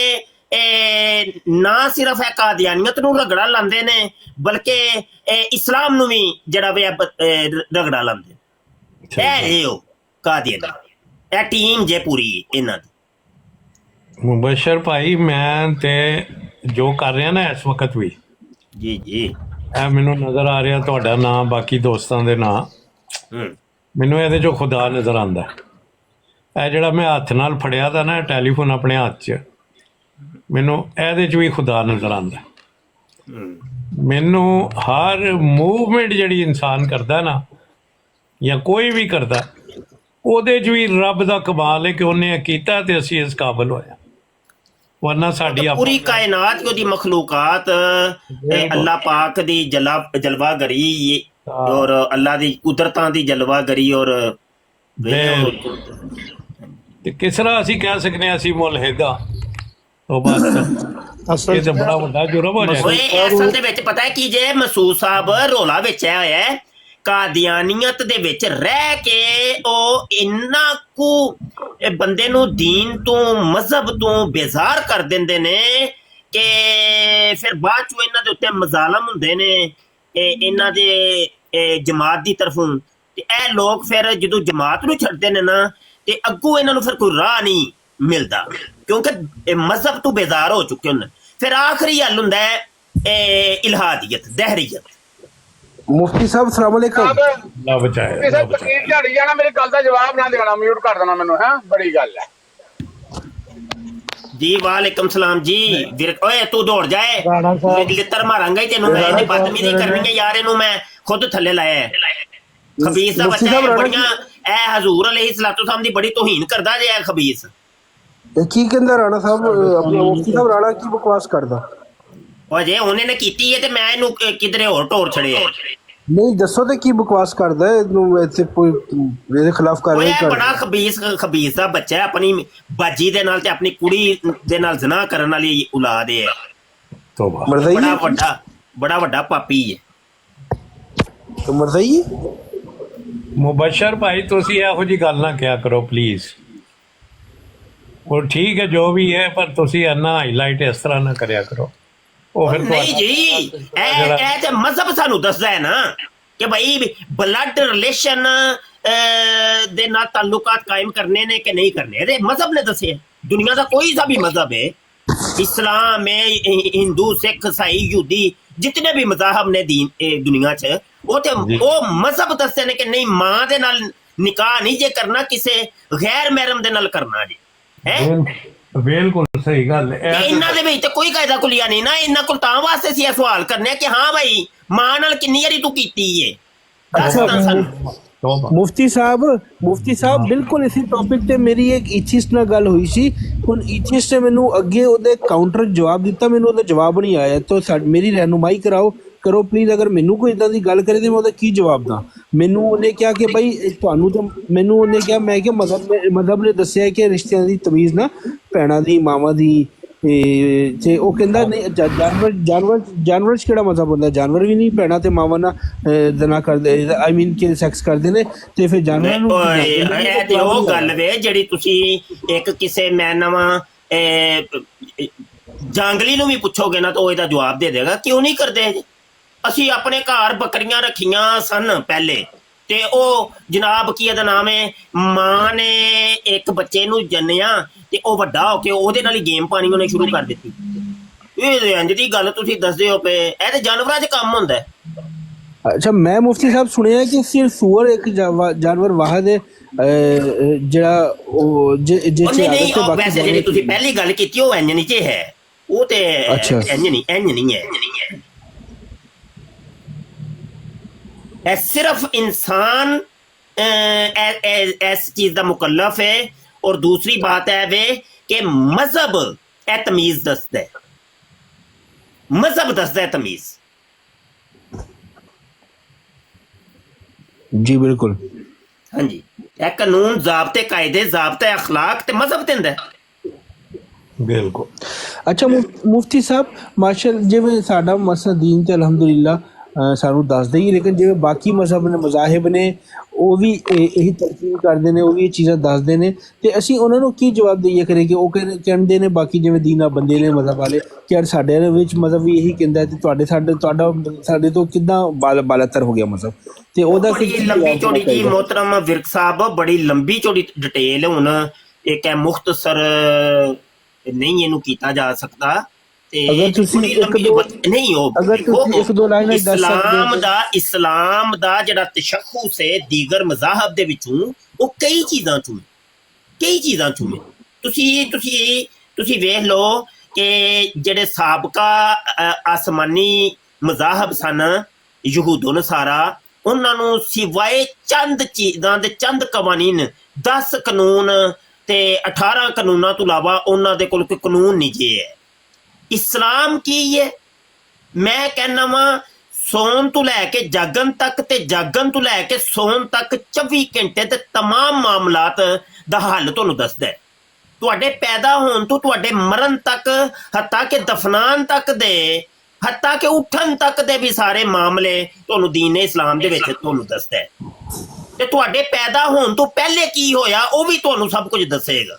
ਨਾ ਸਿਰਫ ਇਹ ਕਾਦੀਆਨੀਅਤ ਨੂੰ ਰਗੜਾ ਲਾਉਂਦੇ ਨੇ ਬਲਕਿ ਇਸਲਾਮ ਨੂੰ ਵੀ ਜਿਹੜਾ ਵੀ ਰਗੜਾ ਲਾਉਂਦੇ। ਇਹ ਉਹ ਕਾਦੀਆਨੀ, ਇਹ ਟੀਮ ਜੇ ਪੂਰੀ ਇਹਨਾਂ ਦੀ।
ਮੁਬਸ਼ਰ ਭਾਈ, ਮੈਂ ਤੇ ਜੋ ਕਰ ਰਿਹਾ ਨਾ ਇਸ ਵਕਤ ਵੀ,
ਜੀ ਜੀ,
ਇਹ ਮੈਨੂੰ ਨਜ਼ਰ ਆ ਰਿਹਾ ਤੁਹਾਡਾ ਨਾਂ, ਬਾਕੀ ਦੋਸਤਾਂ ਦੇ ਨਾਂ, ਮੈਨੂੰ ਇਹਦੇ 'ਚੋਂ ਖੁਦਾ ਨਜ਼ਰ ਆਉਂਦਾ। ਇਹ ਜਿਹੜਾ ਮੈਂ ਹੱਥ ਨਾਲ ਫੜਿਆ ਤਾਂ ਨਾ ਟੈਲੀਫੋਨ ਆਪਣੇ ਹੱਥ 'ਚ, ਮੈਨੂੰ ਇਹਦੇ 'ਚ ਵੀ ਖੁਦਾ ਨਜ਼ਰ ਆਉਂਦਾ। ਮੈਨੂੰ ਹਰ ਮੂਵਮੈਂਟ ਜਿਹੜੀ ਇਨਸਾਨ ਕਰਦਾ ਨਾ ਜਾਂ ਕੋਈ ਵੀ ਕਰਦਾ, ਉਹਦੇ 'ਚ ਵੀ ਰੱਬ ਦਾ ਕਮਾਲ ਹੈ ਕਿ ਉਹਨੇ ਕੀਤਾ ਤੇ ਅਸੀਂ ਇਸ ਕਾਬਲ ਹੋਇਆ, ਵਰਨਾ ਸਾਡੀ
ਪੂਰੀ ਕਾਇਨਾਤ ਉਹਦੀ ਮਖਲੂਕਾਤ ਅੱਲਾਹ ਪਾਕ ਦੀ ਜਲਵਾਗਰੀ ਔਰ ਅੱਲਾਹ ਦੀ ਕੁਦਰਤਾਂ ਦੀ ਜਲਵਾਗਰੀ। ਔਰ
ਤੇ ਕਿਸ ਤਰ੍ਹਾਂ ਅਸੀਂ ਕਹਿ ਸਕਦੇ ਹਾਂ ਅਸੀਂ ਮੁਲਹਿਦ ਹਾਂ? ਉਹ ਬਸ ਇਹ ਤਾਂ ਬੜਾ ਵੱਡਾ ਜੁਰਮ ਹੋ ਜਾਏਗਾ।
ਓਏ ਅਸਲ ਦੇ ਵਿੱਚ ਪਤਾ ਕੀ ਜੇ ਮਸੂਦ ਸਾਹਿਬ ਰੋਲਾ ਵਿੱਚ ਆਇਆ ਹੋਇਆ ਹੈ, ਕਾਦੀਆਨੀਅਤ ਦੇ ਵਿੱਚ ਰਹਿ ਕੇ ਉਹ ਇੰਨਾ ਕੁ ਬੰਦੇ ਨੂੰ ਦੀਨ ਤੋਂ ਮਜ਼ਹਬ ਤੋਂ ਬੇਜ਼ਾਰ ਕਰ ਦਿੰਦੇ ਨੇ ਕਿ ਫਿਰ ਬਾਅਦ ਚੋਂ ਇਹਨਾਂ ਦੇ ਉੱਤੇ ਮਜ਼ਾਲਮ ਹੁੰਦੇ ਨੇ ਇਹਨਾਂ ਦੇ ਜਮਾਤ ਦੀ ਤਰਫੋਂ, ਤੇ ਇਹ ਲੋਕ ਫਿਰ ਜਦੋਂ ਜਮਾਤ ਨੂੰ ਛੱਡਦੇ ਨੇ ਨਾ ਤੇ ਅੱਗੋਂ ਇਹਨਾਂ ਨੂੰ ਫਿਰ ਕੋਈ ਰਾਹ ਨਹੀਂ ਮਿਲਦਾ ਕਿਉਂਕਿ ਮਜ਼ਹਬ ਤੋਂ ਬੇਜ਼ਾਰ ਹੋ ਚੁੱਕੇ ਹਨ। ਫਿਰ ਆਖਰੀ ਹੱਲ ਹੁੰਦਾ ਹੈ ਇਲਹਾਦੀਅਤ, ਦਹਿਰੀਅਤ।
ਮੁਫਤੀ ਸਾਹਿਬ ਸਲਾਮ ਅਲੈਕੁਮ।
ਅੱਲਾ ਬਚਾਏ।
ਕਿਸੇ ਫਕੀਰ ਝਾੜੀ ਜਾਣਾ, ਮੇਰੀ ਗੱਲ ਦਾ ਜਵਾਬ ਨਾ ਦੇਣਾ, ਮਿਊਟ ਕਰ ਦੇਣਾ ਮੈਨੂੰ। ਹੈ ਬੜੀ ਗੱਲ ਹੈ
जी वालेकुम सलाम जी। ओए तू दौड़ जाए, लितर मारांगा ही तेनू। मैं इन्हें बदतमीजी करनी है यार, इन्हू मैं खुद थल्ले लाया है। खबीस दा बच्चा है, बड़ियां ए हजूर अलैहि सलातो सलाम दी बड़ी तौहीन करदा जे है खबीस।
ਕੀ ਕਹਿੰਦਾ ਰਾਣਾ ਸਾਹਿਬ ਆਪਣੇ ਮੁਫਤੀ ਸਾਹਿਬ ਰਾਣਾ ਕੀ ਬਕਵਾਸ ਕਰਦਾ
ਉਹ ਜੇ ਉਹਨੇ ਨੇ ਕੀਤੀ ਹੈ ਤੇ ਮੈਂ ਇਹਨੂੰ ਕਿਧਰੇ ਹੋਰ ਢੋਰ ਛੜਿਆ
ਨਹੀਂ ਦੱਸੋ ਤੇ ਕੀ ਬਕਵਾਸ ਕਰਦਾ ਇਹਨੂੰ ਇੱਥੇ ਕੋਈ ਇਹਦੇ ਖਿਲਾਫ
ਉਹ
ਕਾਰਵਾਈ
ਇਹ
ਕਰ
ਬੜਾ ਖਬੀਸ ਦਾ ਬੱਚਾ ਹੈ ਆਪਣੀ ਬਾਜੀ ਦੇ ਨਾਲ ਤੇ ਆਪਣੀ ਕੁੜੀ ਦੇ ਨਾਲ ਜ਼ਨਾ ਕਰਨ ਵਾਲੀ ਔਲਾਦ ਹੈ
ਤੋਬਾ
ਮਰਜ਼ਈ
ਬੜਾ ਵੱਡਾ ਪਾਪੀ ਹੈ
ਮਰਜ਼ਈ
ਮੁਬਸ਼ਰ ਭਾਈ ਤੁਸੀਂ ਇਹੋ ਜੀ ਗੱਲ ਨਾ ਕਿਹਾ ਕਰੋ ਪਲੀਜ਼ ਉਹ ਠੀਕ ਹੈ ਜੋ ਵੀ ਹੈ ਪਰ ਤੁਸੀਂ ਇੰਨਾ ਹਾਈਲਾਈਟ ਇਸ ਤਰ੍ਹਾਂ ਨਾ ਕਰਿਆ ਕਰੋ ਉਹ ਫਿਰ
ਨਹੀਂ ਜੀ ਇਹ ਤੇ ਮਜ਼ਹਬ ਸਾਨੂੰ ਦੱਸਦਾ ਹੈ ਨਾ ਕਿ ਭਾਈ ਬਲੱਡ ਰਿਲੇਸ਼ਨ ਦੇ ਨਾਲ ਤਾਲੁਕਾਤ ਕਾਇਮ ਕਰਨੇ ਨੇ ਕਿ ਨਹੀਂ ਕਰਨੇ ਇਹਦੇ ਮਜ਼ਹਬ ਨੇ ਦੱਸਿਆ ਦੁਨੀਆ ਦਾ ਕੋਈ सा भी मजहब है इस्लाम है हिंदू सिख ईसाई यहूदी जितने भी मजाहब ने दुनिया च ਉਹ ਮਜ਼ਹਬ ਦੱਸਦੇ ਨੇ ਕਿ ਨਹੀਂ ਮਾਂ ਦੇ ਨਾਲ ਨਿਕਾਹ ਨਹੀਂ ਜੇ ਕਰਨਾ ਕਿਸੇ ਗੈਰ ਮਹਿਰਮ ਦੇ ਨਾਲ ਕਰਨਾ ਜੀ ਹੈ
ਬਿਲਕੁਲ ਸਹੀ ਗੱਲ ਹੈ
ਇਹਨਾਂ ਦੇ ਵਿੱਚ ਤੇ ਕੋਈ ਕਾਇਦਾ ਕੁਲੀਆ ਨਹੀਂ ਨਾ ਇਹਨਾਂ ਕੋਲ ਤਾਂ ਵਾਸਤੇ ਸੀ ਇਹ ਸਵਾਲ ਕਰਨੇ ਕਿ ਹਾਂ ਭਾਈ ਮਾਂ ਨਾਲ ਕਿੰਨੀ ਵਾਰੀ ਤੂੰ ਕੀਤੀ ਏ ਦੱਸ ਤਾਂ ਸਾਨੂੰ
ਮੁਫਤੀ ਸਾਹਿਬ ਬਿਲਕੁਲ ਇਸੇ ਟੌਪਿਕ ਤੇ ਮੇਰੀ ਇੱਕ ਈਥਿਸਟ ਨਾਲ ਗੱਲ ਹੋਈ ਸੀ ਹੁਣ ਈਥਿਸਟ ਨੇ ਮੈਨੂੰ ਅੱਗੇ ਉਹਦੇ ਕਾਊਂਟਰ ਜਵਾਬ ਦਿੱਤਾ ਮੈਨੂੰ ਉਹਦਾ ਜਵਾਬ ਨਹੀਂ ਆਇਆ ਤਾਂ ਮੇਰੀ ਰਹਿਨੁਮਾਈ ਕਰੋ ਪਲੀਜ਼ ਅਗਰ ਮੈਨੂੰ ਕੋਈ ਇਦਾਂ ਦੀ ਗੱਲ ਕਰੇ ਤੇ ਮੈਂ ਉਹਦਾ ਕੀ ਜਵਾਬ ਦਾਂ ਮੈਨੂੰ ਉਹਨੇ ਕਿਹਾ ਕਿ ਭਾਈ ਤੁਹਾਨੂੰ ਤਾਂ ਮੈਨੂੰ ਉਹਨੇ ਕਿਹਾ ਮੈਂ ਕਿ ਮਜ਼ਹਬ ਨੇ ਦੱਸਿਆ ਕਿ ਰਿਸ਼ਤਿਆਂ ਦੀ ਤਮੀਜ਼ ਨਾ ਭੈਣਾਂ ਦੀ ਮਾਵਾਂ ਦੀ ਤੇ ਉਹ ਕਹਿੰਦਾ ਨਹੀਂ ਜਾਨਵਰ 'ਚ ਕਿਹੜਾ ਮਜ਼ਹਬ ਹੁੰਦਾ ਜਾਨਵਰ ਵੀ ਨਹੀਂ ਭੈਣਾਂ ਤੇ ਮਾਵਾਂ ਨਾਲ ਜ਼ਨਾ ਕਰਦੇ ਆਈ ਮੀਨ ਕਿ ਸੈਕਸ ਕਰਦੇ ਨੇ ਤੇ ਫਿਰ ਜਾਨਵਰਾਂ ਨੂੰ
ਇਹ ਤੇ ਉਹ ਗੱਲ ਵੇ ਜਿਹੜੀ ਤੁਸੀਂ ਇੱਕ ਕਿਸੇ ਮੈਂ ਨਵਾਂ ਜੰਗਲੀ ਨੂੰ ਵੀ ਪੁੱਛੋਗੇ ਨਾ ਤਾਂ ਉਹ ਇਹਦਾ ਜਵਾਬ ਦੇ ਦੇਗਾ ਕਿਉਂ ਨਹੀਂ ਕਰਦੇ ਅਸੀਂ ਆਪਣੇ ਘਰ ਬੱਕਰੀਆਂ ਰੱਖੀਆਂ ਸਨ ਪਹਿਲੇ ਤੇ ਉਹ ਜਨਾਬ ਕੀ ਇਹਦਾ ਨਾਮ ਹੈ ਮਾਂ ਨੇ ਇੱਕ ਬੱਚੇ ਨੂੰ ਜੰਨਿਆ ਤੇ ਉਹ ਵੱਡਾ ਹੋ ਕੇ ਉਹਦੇ ਨਾਲ ਹੀ ਗੇਮ ਪਾਣੀ ਉਹਨੇ ਸ਼ੁਰੂ ਕਰ ਦਿੱਤੀ ਇਹ ਇੰਜ ਦੀ ਗੱਲ ਤੁਸੀਂ ਦੱਸਦੇ ਹੋ ਪਏ ਇਹ ਤੇ ਜਾਨਵਰਾਂ 'ਚ ਕੰਮ ਹੁੰਦਾ
ਅੱਛਾ ਮੈਂ ਮੁਫਤੀ ਸਾਹਿਬ ਸੁਣਿਆ ਕਿ ਸਿਰਫ ਸੂਰ ਇੱਕ ਜਾਨਵਰ ਵਾਹਦ ਹੈ ਜਿਹੜਾ ਉਹ
ਨਹੀਂ ਵੈਸੇ ਜਿਹੜੀ ਤੁਸੀਂ ਪਹਿਲੀ ਗੱਲ ਕੀਤੀ ਉਹ ਇੰਜ ਨੀਚੇ ਹੈ ਉਹ ਤੇ ਇੰਜ ਨਹੀਂ ਹੈ सिर्फ इंसान इस चीज का मुकल्लफ है और दूसरी बात है वे कि मजहब ए तमीज दसदा है मजहब दसदा है तमीज
जी बिल्कुल
हाँ जी ए कानून ज़ाब्ते कायदे ज़ाब्ता अखलाक ते मजहब दिंदा है
बिल्कुल
अच्छा मुफ्ती साहब माशा जिवें साडा मसला दीन ते अल्हम्दुलिल्लाह ਸਾਨੂੰ ਦੱਸਦੇ ਹੀ ਲੇਕਿਨ ਜਿਵੇਂ ਬਾਕੀ ਮਜ਼ਹਬ ਨੇ ਮਜ਼ਾਹਿਬ ਨੇ ਉਹ ਵੀ ਇਹੀ ਤਰਕੀਬ ਕਰਦੇ ਨੇ ਉਹ ਵੀ ਇਹ ਚੀਜ਼ਾਂ ਦੱਸਦੇ ਨੇ ਤੇ ਅਸੀਂ ਉਹਨਾਂ ਨੂੰ ਕੀ ਜਵਾਬ ਦਈਏ ਕਰੇ ਕਿ ਉਹ ਕਹਿੰਦੇ ਨੇ ਬਾਕੀ ਜਿਵੇਂ ਦੀਨਾ ਬੰਦੇ ਨੇ ਮਜ਼ਹਬ ਵਾਲੇ ਕਿ ਸਾਡੇ ਵਿੱਚ ਮਜ਼ਹਬ ਵੀ ਇਹੀ ਕਹਿੰਦਾ ਤੇ ਸਾਡੇ ਤੋਂ ਕਿੱਦਾਂ ਬਾਲਤਰ ਹੋ ਗਿਆ ਮਜ਼ਹਬ ਤੇ ਉਹਦਾ
ਲੰਬੀ ਚੌੜੀ ਜੀ ਮੋਹਤਰਮ ਵਿਰਕ ਸਾਹਿਬ ਬੜੀ ਲੰਬੀ ਚੌੜੀ ਡਿਟੇਲ ਹੁਣ ਇੱਕ ਹੈ ਮੁਖਤਸਰ ਨਹੀਂ ਇਹਨੂੰ ਕੀਤਾ ਜਾ ਸਕਦਾ ਇਸਲਾਮ ਦਾ ਜਿਹੜਾ ਤਸ਼ੱਖੁਸ ਹੈ ਦੀਗਰ ਮਜ਼ਾਹਬ ਦੇ ਵਿੱਚੋਂ ਉਹ ਕਈ ਚੀਜ਼ਾਂ ਚੋਂ ਤੁਸੀਂ ਵੇਖ ਲਓ ਕਿ ਜਿਹੜੇ ਸਾਬਕਾ ਆਸਮਾਨੀ ਮਜ਼ਾਹਬ ਸਨ ਯਹੂਦੋ ਨਸਾਰਾ ਉਹਨਾਂ ਨੂੰ ਸਿਵਾਏ ਚੰਦ ਚੀਜ਼ਾਂ ਦੇ ਚੰਦ ਕਵਾਨੀਨ 10 ਕਾਨੂੰਨ ਤੇ 18 ਕਾਨੂੰਨਾਂ ਤੋਂ ਇਲਾਵਾ ਉਹਨਾਂ ਦੇ ਕੋਲ ਕੋਈ ਕਾਨੂੰਨ ਨਹੀਂ ਜੇ ਹੈ ਇਸਲਾਮ ਕੀ ਹੈ ਮੈਂ ਕਹਿੰਦਾ ਵਾਂ ਸੌਣ ਤੋਂ ਲੈ ਕੇ ਜਾਗਣ ਤੱਕ ਤੇ ਜਾਗਣ ਤੋਂ ਲੈ ਕੇ ਸੌਣ ਤੱਕ 24 ਘੰਟੇ ਤੇ तमाम ਮਾਮਲਾਤ ਦਾ ਹੱਲ ਤੁਹਾਨੂੰ ਦੱਸਦਾ ਹੈ ਤੁਹਾਡੇ ਪੈਦਾ ਹੋਣ ਤੋਂ ਤੁਹਾਡੇ ਮਰਨ ਤੱਕ ਹੱਤਾ ਕਿ ਦਫਨਾਨ ਤੱਕ ਦੇ ਹੱਤਾ ਕਿ ਉੱਠਣ ਤੱਕ ਦੇ ਵੀ ਸਾਰੇ ਮਾਮਲੇ ਤੁਹਾਨੂੰ ਦੀਨ ਇਸਲਾਮ ਦੇ ਵਿੱਚ ਤੁਹਾਨੂੰ ਦੱਸਦਾ ਹੈ ਤੇ ਤੁਹਾਡੇ ਪੈਦਾ ਹੋਣ ਤੋਂ ਪਹਿਲੇ ਕੀ ਹੋਇਆ ਉਹ ਵੀ ਤੁਹਾਨੂੰ ਸਭ ਕੁਝ ਦੱਸੇਗਾ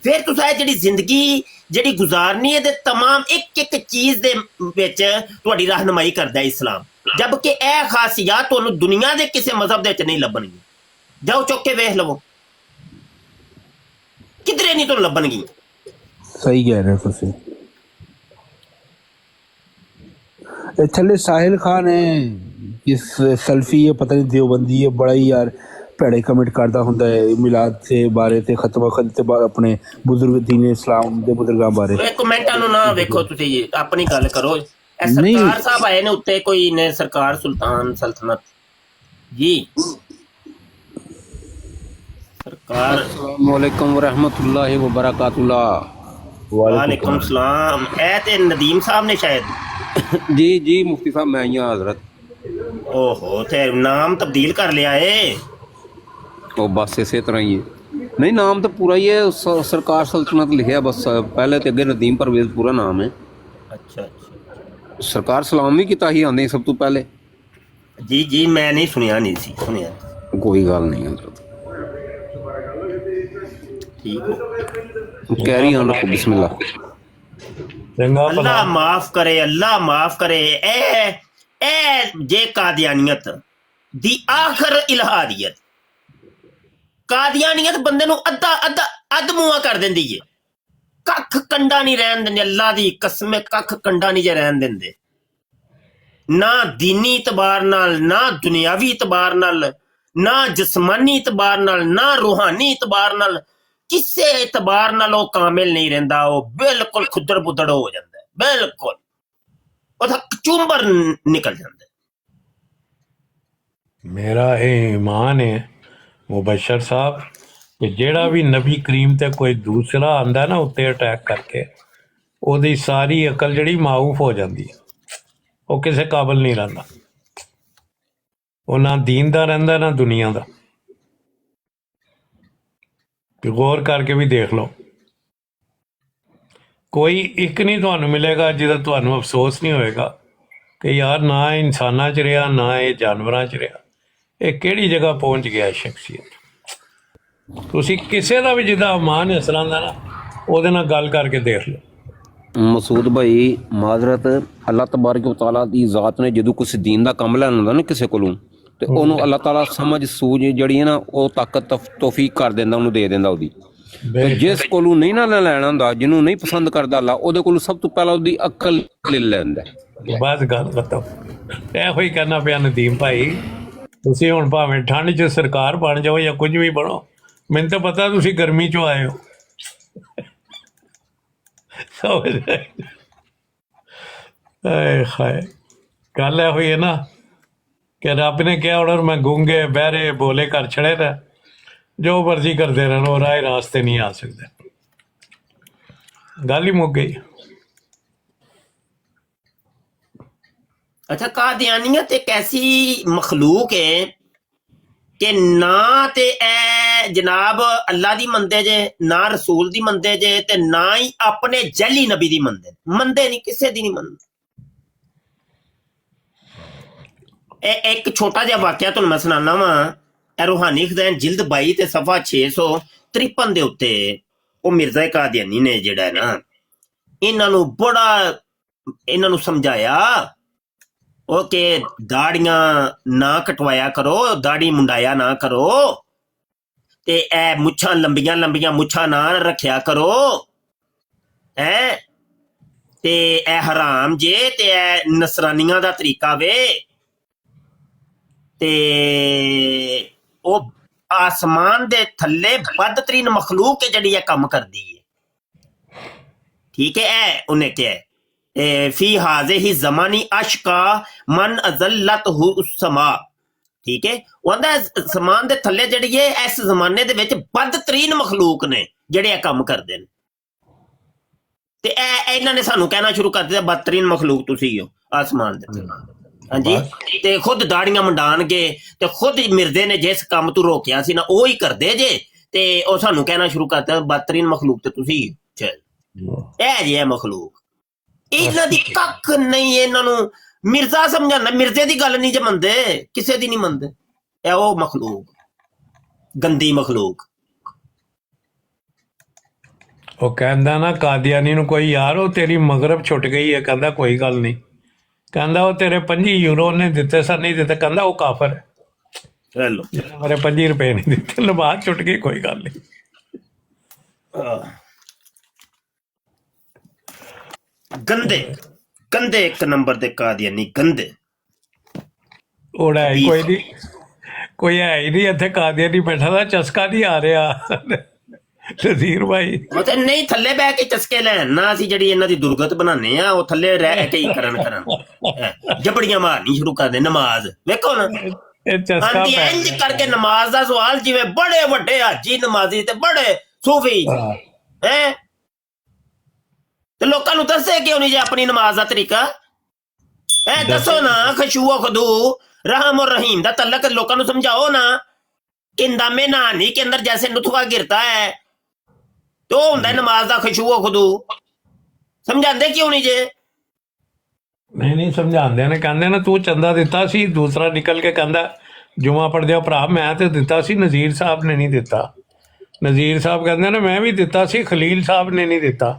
ਫਿਰ ਤੁਸੀਂ ਇਹ ਜਿਹੜੀ ਜ਼ਿੰਦਗੀ ਜਿਹੜੀ ਗੁਜ਼ਾਰਨੀ ਹੈ ਤੇ तमाम ਇੱਕ ਚੀਜ਼ ਦੇ ਵਿੱਚ ਤੁਹਾਡੀ ਰਹਿਨਮਾਈ ਕਰਦਾ ਇਸਲਾਮ ਜਦਕਿ ਇਹ ਖਾਸੀਅਤ ਤੁਹਾਨੂੰ ਦੁਨੀਆ ਦੇ ਕਿਸੇ ਮਜ਼ਹਬ ਦੇ ਵਿੱਚ ਨਹੀਂ ਲੱਭਣਗੀ ਜਾਓ ਚੁੱਕ ਕੇ ਵੇਖ ਲਵੋ ਕਿਧਰੇ ਨਹੀਂ ਤੁਹਾਨੂੰ ਲੱਭਣਗੀ
ਸਹੀ ਕਹਿ ਰਹੇ ਤੁਸੀਂ ਥੱਲੇ ਸਾਹਿਲ ਖਾਨ ਹੈ ਇਸ ਸਲਫੀ ਹੈ ਪਤਾ ਨਹੀਂ ਦੇਵਬੰਦੀ ਹੈ ਬੜਾ ਹੀ ਯਾਰ ਭੈੜੇ ਕਮੈਂਟ ਕਰਦਾ ਹੁੰਦਾ ਹੈ ਮਿਲਾਦ ਦੇ ਬਾਰੇ ਤੇ ਖਤਮਾ ਤੇ ਆਪਣੇ ਬਜ਼ੁਰਗ ਦੀਨ ਇਸਲਾਮ ਦੇ ਬਜ਼ੁਰਗਾਂ ਬਾਰੇ
ਕਮੈਂਟਾਂ ਨੂੰ ਨਾ ਵੇਖੋ ਤੁਸੀਂ ਆਪਣੀ ਗੱਲ ਕਰੋ ਸਰਕਾਰ ਸਾਹਿਬ ਆਏ ਨੇ ਉੱਤੇ ਕੋਈ ਨੇ ਸਰਕਾਰ ਸੁਲਤਾਨ ਸਲਤਨਤ ਜੀ सरकार
अस्सलामुअलैकुम वरहमतुल्लाहि वबरकातुल्लाह।
वालेकुम सलाम। ए ते नदीम साहब ने शायद।
जी जी मुफ्ती साहब मैं ही हाँ हजरत।
ओहो ते नाम तब्दील कर लिया है।
वो बस इसे तरह ही है, नहीं नाम तो पूरा ही है, सरकार सल्तनत लिखा बस, पहले तो अगे नदीम परवेज पूरा नाम है।
अच्छा अच्छा
सरकार सलाम भी किता ही आंदे सब तो पहले।
जी जी मैं नहीं सुनिया, नहीं सी सुनिया।
कोई गल नहीं हजरत,
ठीक हो।
कैरी ऑन रखो बिस्मिल्लाह।
चंगा
अल्लाह
भला
माफ करे, अल्लाह माफ करे। ए जे कादियानियत दी आखिर इलाहादियत, कादियानियत बंदे नु अद्धा अद्धा अध मुआ कर देंदी है। कख कंडा नहीं रहन देंदे, अल्लाह दी कसम कख कंडा नहीं जे रहन देंदे, ना दीनी इतबार नाल, ना दुनियावी इतबार नाल, ना जिस्मानी इतबार नाल, ना रूहानी इतबार नाल, किसे इतबार नाल वो कामिल नहीं रहंदा। वो बिल्कुल खुदर बुदड़ हो जाता है, बिल्कुल ओदा चुंबर निकल जाता है।
मेरा ये ईमान है मुबशर साहब कि जेड़ा भी नबी करीम ते कोई दूसरा आंदा ना उत्ते अटैक करके, ओदी सारी अकल जड़ी माऊफ हो जाती है, वो किसी काबिल नहीं रहा। वो ना दीन दा रहिंदा ना दुनिया दा। ते गौर करके भी देख लो, कोई एक नहीं तुहानू मिलेगा जिहदा तुहानू अफसोस नहीं होएगा कि यार ना इंसाना च रहा ना ये जानवरां च रहा, ये किहड़ी जगह पहुंच गया शख्सियत। तुसी किसे दा भी जिहदा मान है इस तरह दा ना, ओहदे नाल गल करके देख लो।
मसूद भाई माजरत, अल्लाह तबारक व तआला दी ज़ात ने जदों कुछ दीन दा काम लैना हुंदा ना किसी कोलों, ते ओनू अल्लाह ताला समझ सूझ जड़ी है ना वो ताकत तौफीक कर देंदा, ओनू दे देंदा ओदी। ते जिस कोलों नहीं ना लैना हुंदा, जिन्हों नहीं पसंद करदा अल्लाह, ओदे कोलों सब तो पहला ओदी अकल ले लैंदा।
बस गल खत्म। इहो ही कहना पिया नदीम भाई, तुसी हुण भावें ठंड च सरकार बन जाओ या कुछ भी बनो, मैनूं तो पता तुसी गर्मी चों आए हो। हाय हाय, गल इहो ही है ना कि रब ने क्या और मैं गूंगे बहरे बोले कर छड़े ने, जो मर्जी करते रहन, वो राह रास्ते नहीं आ सकते। गल ही मुक गई।
अच्छा, कादियानियत एक ऐसी मखलूक है कि ना ते ए जनाब अल्लाह दी मंदे जे, ना रसूल दी मंदे जे, ते ना ही अपने जली नबी दी मंदे, मंदे नहीं किसे दी नहीं मंदे। एक छोटा जिहा वाकया तुहानूं मैं सुनाना वा। रूहानी खज़ाइन जिल्द 22 ते सफा 653 दे उत्ते वो मिर्जा कादियानी ने जेड़ा है ना, इन्हां नूं बड़ा इन्हां नूं समझाया ओ के दाड़ियां ना कटवाया करो, दाड़ी मुंडाया ना करो, ते ए मुच्छां लंबियां लंबियां मुच्छां ना रखिया करो, है ते ए हराम जे, ते ए नसरानियां दा तरीका वे, ते ओ आसमान दे थल्ले बदतरीन मखलूक है जड़ी कम कर दी है। ठीक है, ए उन्हें क्या है, फी हाजे ही जमानी अशका मन अजल्लत समा। ठीक है, वंदा समान दे थल्ले जड़ी है इस जमाने दे विच बदतरीन मखलूक ने जड़े कम करदे ने, ते इन्हां ने सानू कहना शुरू कर दिया बदतरीन मखलूक तुसी हो आसमान दे थल्ले। हाँ जी, ते खुद दाड़ियां मुंडाणगे, ते खुद मिर्जे ने जिस काम तू रोकिया सी ना वो ही करदे जे, ते ओ सानू कहना शुरू करता बदतरीन मखलूक ते तुसी चल ए जे मखलूक। इन्हां दी कख नहीं, इन्हां नू मिर्जा समझाना, मिर्जे दी गल नहीं जे मनदे, किसे दी नहीं मनदे। ए ओ मखलूक गंदी मखलूक।
वो कहंदा ना कादियानी नूं कोई यार वो तेरी मगरब छुट गई है, कहंदा कोई गल नहीं, कहंदा वो तेरे 25 यूरो ने दिते सर नहीं दिते, कहंदा वो काफर है,
चलो
मेरे 25 रुपए नहीं दिते, नमाज छुट गई कोई गल नहीं।
गंदे गंदे एक नंबर दे कादियानी गंदे।
ओड़ा है कोई नहीं, कोई है ही नहीं इत्थे कादियानी बैठा था, चस्का नहीं आ रहा नज़ीर भाई।
मतलब नहीं थल्ले बह के चस्के लैन ना, असीं जड़ी इन्हां दी दुर्गत बनाने आ, वो थल्ले रह के ही करन जबड़ियां मारनी शुरू कर दे। नमाज वेखो ना,
ਇਹ ਚਸਕਾ
ਆਂਦੀ
ਪੈ
ਇੰਜ
ਗਿਆ
ਕਰਕੇ ਨਮਾਜ਼ ਦਾ ਸਵਾਲ ਜਿਵੇਂ ਬੜੇ ਵੱਡੇ ਹਾਜੀ ਨਮਾਜ਼ੀ ਤੇ ਬੜੇ ਸੂਫੀ
ਹਾਂ।
ਹੈ ਤੇ ਲੋਕਾਂ ਨੂੰ ਦੱਸੇ ਕਿਉਂ ਨਹੀਂ ਜੇ ਆਪਣੀ ਨਮਾਜ਼ ਦਾ ਤਰੀਕਾ ਦੱਸੋ ਨਾ ਖਸ਼ੂਆ ਖੁਦੂ रहम और रहीम ਦਾ ਤਲਕ ਲੋਕਾਂ ਨੂੰ ਸਮਝਾਓ ਨਾ ਕਿ ਇੰਦਾਮੇ ਨਹਾਨੀ के अंदर जैसे नुतफा गिरता है तो ਹੁੰਦਾ ਨਮਾਜ਼ ਦਾ ਖਸ਼ੂਆ ਖੁਦੂ ਸਮਝਾਉਂਦੇ ਕਿਉਂ ਨਹੀਂ ਜੇ
ਨਹੀਂ ਸਮਝਾਉਂਦੇ ਨੇ ਕਹਿੰਦੇ ਨੇ ਤੂੰ ਚੰਦਾ ਦਿੱਤਾ ਸੀ ਦੂਸਰਾ ਨਿਕਲ ਕੇ ਕਹਿੰਦਾ ਜੁਮਾ ਪੜ੍ਹਦਿਆਂ ਭਰਾ ਮੈਂ ਤੇ ਦਿੱਤਾ ਸੀ ਨਜ਼ੀਰ ਸਾਹਿਬ ਨੇ ਨਹੀਂ ਦਿੱਤਾ ਨਜ਼ੀਰ ਸਾਹਿਬ ਕਹਿੰਦੇ ਨੇ ਮੈਂ ਵੀ ਦਿੱਤਾ ਸੀ ਖਲੀਲ ਸਾਹਿਬ ਨੇ ਨਹੀਂ ਦਿੱਤਾ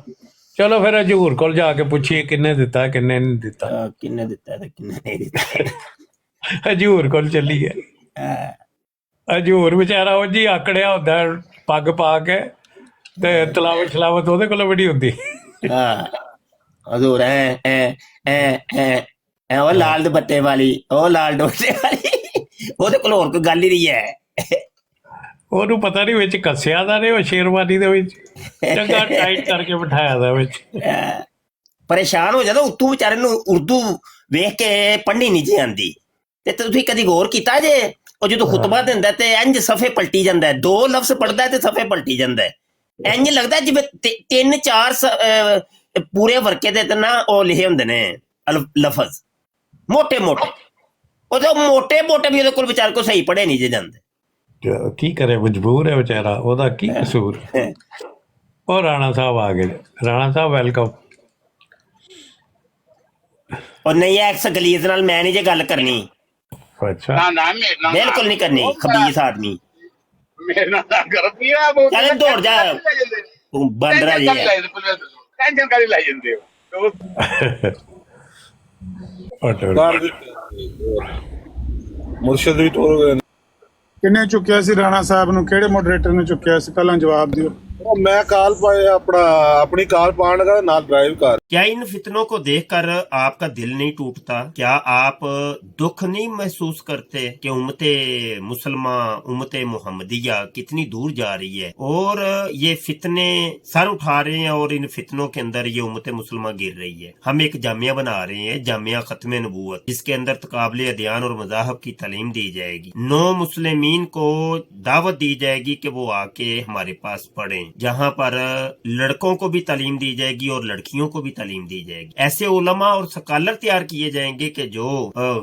ਚਲੋ ਫਿਰ ਹਜ਼ੂਰ ਕੋਲ ਜਾ ਕੇ ਪੁੱਛੀਏ ਕਿੰਨੇ ਦਿੱਤਾ ਕਿੰਨੇ ਨਹੀਂ ਦਿੱਤਾ
ਕਿੰਨੇ ਦਿੱਤਾ ਤੇ ਕਿੰਨੇ ਨਹੀਂ ਦਿੱਤਾ
ਹਜ਼ੂਰ ਕੋਲ ਚੱਲੀਏ ਹਜ਼ੂਰ ਵਿਚਾਰਾ ਉਹ ਜੀ ਆਕੜਿਆ ਹੁੰਦਾ ਪੱਗ ਪਾ ਕੇ ਤੇ ਤਲਾਵਤ ਉਹਦੇ ਕੋਲ ਬੜੀ ਹੁੰਦੀ
ਹਜ਼ੂਰ ਉਹ ਲਾਲ ਦੁਪੱਟੇ ਵਾਲੀ ਉਹ ਲਾਲ ਡੋਟੇ ਵਾਲੀ ਉਹਦੇ ਕੋਲ ਹੋਰ ਕੋਈ ਗੱਲ ਹੀ ਨਹੀਂ ਹੈ
ਉਹਨੂੰ ਪਤਾ ਨਹੀਂ ਵਿੱਚ ਕੱਸਿਆ ਦਾ ਨੇ ਉਹ ਸ਼ੇਰਵਾਨੀ ਦੇ ਵਿੱਚ ਚੰਗਾ ਟਾਈਟ ਕਰਕੇ ਬਿਠਾਇਆ ਦਾ ਵਿੱਚ
ਪਰੇਸ਼ਾਨ ਹੋ ਜਾਂਦਾ ਉੱਤੋਂ ਵਿਚਾਰੇ ਨੂੰ ਉਰਦੂ ਵੇਖ ਕੇ ਪੜ੍ਹਨੀ ਨਹੀਂ ਜੇ ਆਉਂਦੀ ਤੇ ਤੁਸੀਂ ਕਦੀ ਗੌਰ ਕੀਤਾ ਜੇ ਉਹ ਜਦੋਂ ਖੁਤਬਾ ਦਿੰਦਾ ਤੇ ਇੰਜ ਸਫੇ ਪਲਟੀ ਜਾਂਦਾ ਦੋ ਲਫ਼ਜ਼ ਪੜਦਾ ਤੇ ਸਫੇ ਪਲਟੀ ਜਾਂਦਾ ਇੰਜ ਲੱਗਦਾ ਜਿਵੇਂ 3-4 ਪੂਰੇ ਵਰਕੇ ਦੇ ਤੇ ਨਾ ਉਹ ਲਿਖੇ ਹੁੰਦੇ ਨੇ ਲਫ਼ਜ਼ ਮੋਟੇ ਮੋਟੇ ਉਹਦੇ ਮੋਟੇ ਮੋਟੇ ਵੀ ਉਹਦੇ ਕੋਲ ਵਿਚਾਰ ਕੋ ਸਹੀ ਪੜ੍ਹੇ ਨਹੀਂ ਜੇ ਜਾਂਦੇ
ਕੀ ਕਰੇ ਮਜਬੂਰ ਹੈ ਵਿਚਾਰਾ ਉਹਦਾ ਕੀ ਕਸੂਰ ਉਹ ਰਾਣਾ ਸਾਹਿਬ ਆ ਗਏ ਰਾਣਾ ਸਾਹਿਬ ਵੈਲਕਮ
और नहीं एक्स गलीज नाल मैं नहीं जे गल करनी
अच्छा
ना ना मेरे नाल
बिल्कुल नहीं करनी खबीस आदमी
मेरे नाल कर पिया वो
चल दौड़ जा तू बंदरा जी है
टेंशन काली लाई जंदे हो
ਮੁਰਸ਼ਦ ਵੀ ਟੋਲ ਗਏ
ਕਿੰਨੇ ਚੁੱਕਿਆ ਸੀ ਰਾਣਾ ਸਾਹਿਬ ਨੂੰ ਕਿਹੜੇ ਮੋਡਰੇਟਰ ਨੇ ਚੁੱਕਿਆ ਸੀ ਪਹਿਲਾਂ ਜਵਾਬ ਦਿਓ
ਮੈਂ ਕਾਲ ਪਾਇਆ अपनी काल पाने का नाल ड्राइव कर
क्या इन फितनों को देखकर आपका दिल नहीं टूटता क्या आप दुख नहीं महसूस करते कि उम्मते मुसलमान उम्मते मुहम्मदिया कितनी दूर जा रही है और ये फितने सर उठा रहे हैं और इन फितनों के अंदर ये उम्मते मुसलमान गिर रही है हम एक जामिया बना रहे हैं जामिया खत्म नबूवत जिसके अंदर तकाबले अदयान और मज़ाहब की तालीम दी जाएगी नो मुस्लिमीन को दावत दी जाएगी कि वो आके हमारे पास पढ़ें जहाँ पर लड़कों को भी तालीम दी जाएगी और लड़कियों को भी तालीम दी जाएगी ऐसे उलमा और स्कॉलर तैयार किए जाएंगे कि जो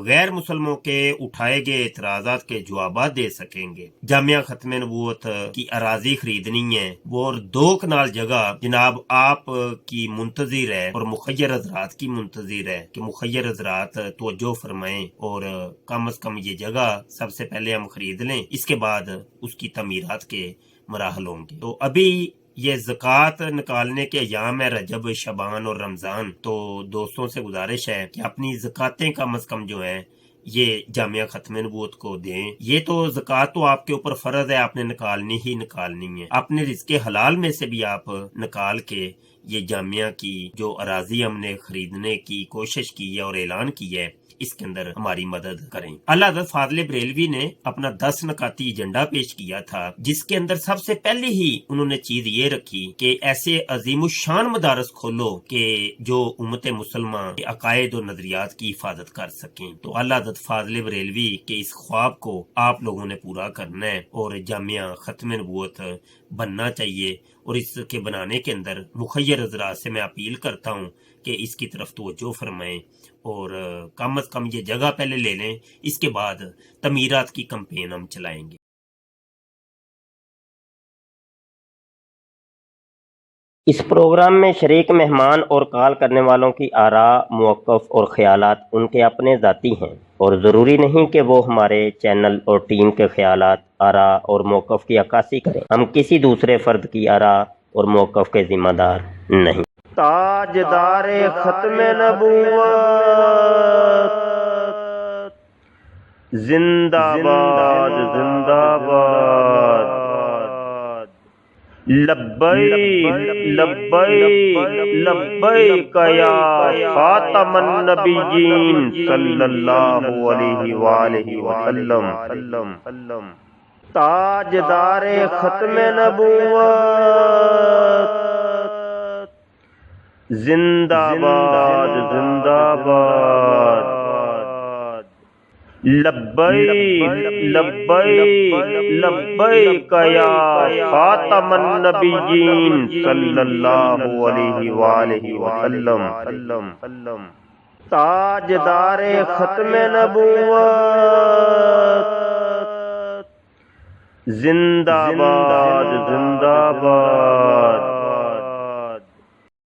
गैर मुसलमानों के उठाए गए एतराज़ात के जवाब दे सकेंगे जामिया खत्म नबूवत की अराजी खरीदनी है वो और 2 कनाल जगह जनाब आप की मुंतजिर है और मुखय्यर हजरात की मुंतजिर है कि मुखय्यर हजरात तवज्जो फरमाएं और कम अज कम ये जगह सबसे पहले हम खरीद लें इसके बाद उसकी तमीरात के मराहल होंगे तो अभी ये ज़कात निकालने के अयाम है रजब शबान और रमज़ान तो दोस्तों से गुजारिश है कि अपनी ज़कातें कम अज़ कम जो है ये जामिया खत्म नबूवत को दें ये तो ज़कात तो आपके ऊपर फ़र्ज़ है आपने निकालनी ही निकालनी है अपने रिज़्क़े हलाल में से भी आप निकाल के ये जामिया की जो अराज़ी हमने खरीदने की कोशिश की है और ऐलान किया है इसके अंदर हमारी मदद करें। अल्लाह हज़रत फाज़िल बरेलवी ने अपना 10 नकाती एजेंडा पेश किया था जिसके अंदर सबसे पहले ही उन्होंने चीज ये रखी कि ऐसे अजीमुशान मदारस खोलो कि जो उम्मत मुसलमान के अकायद और नजरियात की हिफाजत कर सकें तो अल्लाह हज़रत फाज़िल बरेलवी के इस ख्वाब को आप लोगों ने पूरा करना है और जामिया खत्म नबूवत बनना चाहिए और इसके बनाने के अंदर मुखय्यर हज़रात से मैं अपील करता हूँ कि इसकी तरफ तवज्जो फरमाएं और कम अज कम ये जगह पहले ले लें इसके बाद तमीरात की कैंपेन हम चलाएंगे। इस प्रोग्राम में शरीक मेहमान और कॉल करने वालों की आरा मौक़िफ़ और ख़यालात उनके अपने ज़ाती हैं और ज़रूरी नहीं कि वो हमारे चैनल और टीम के ख़यालात आरा और मौक़िफ़ की अक्कासी करें हम किसी दूसरे फ़र्द की आरा और मौक़िफ़ के ज़िम्मेदार नहीं। ताजदारे खत्म नबूवत जिंदाबाद जिंदाबाद लब्बैक लब्बैक लब्बैक या खातमन नबिय्यीन सल्लल्लाहु अलैहि वसल्लम ताजदारे खत्म नबूवत जिंदाबाद जिंदाबाद
لبیک لبیک لبیک یا خاتم النبیین صلی اللہ علیہ وآلہ وسلم تاجدار ختم نبوت زندہ باد زندہ باد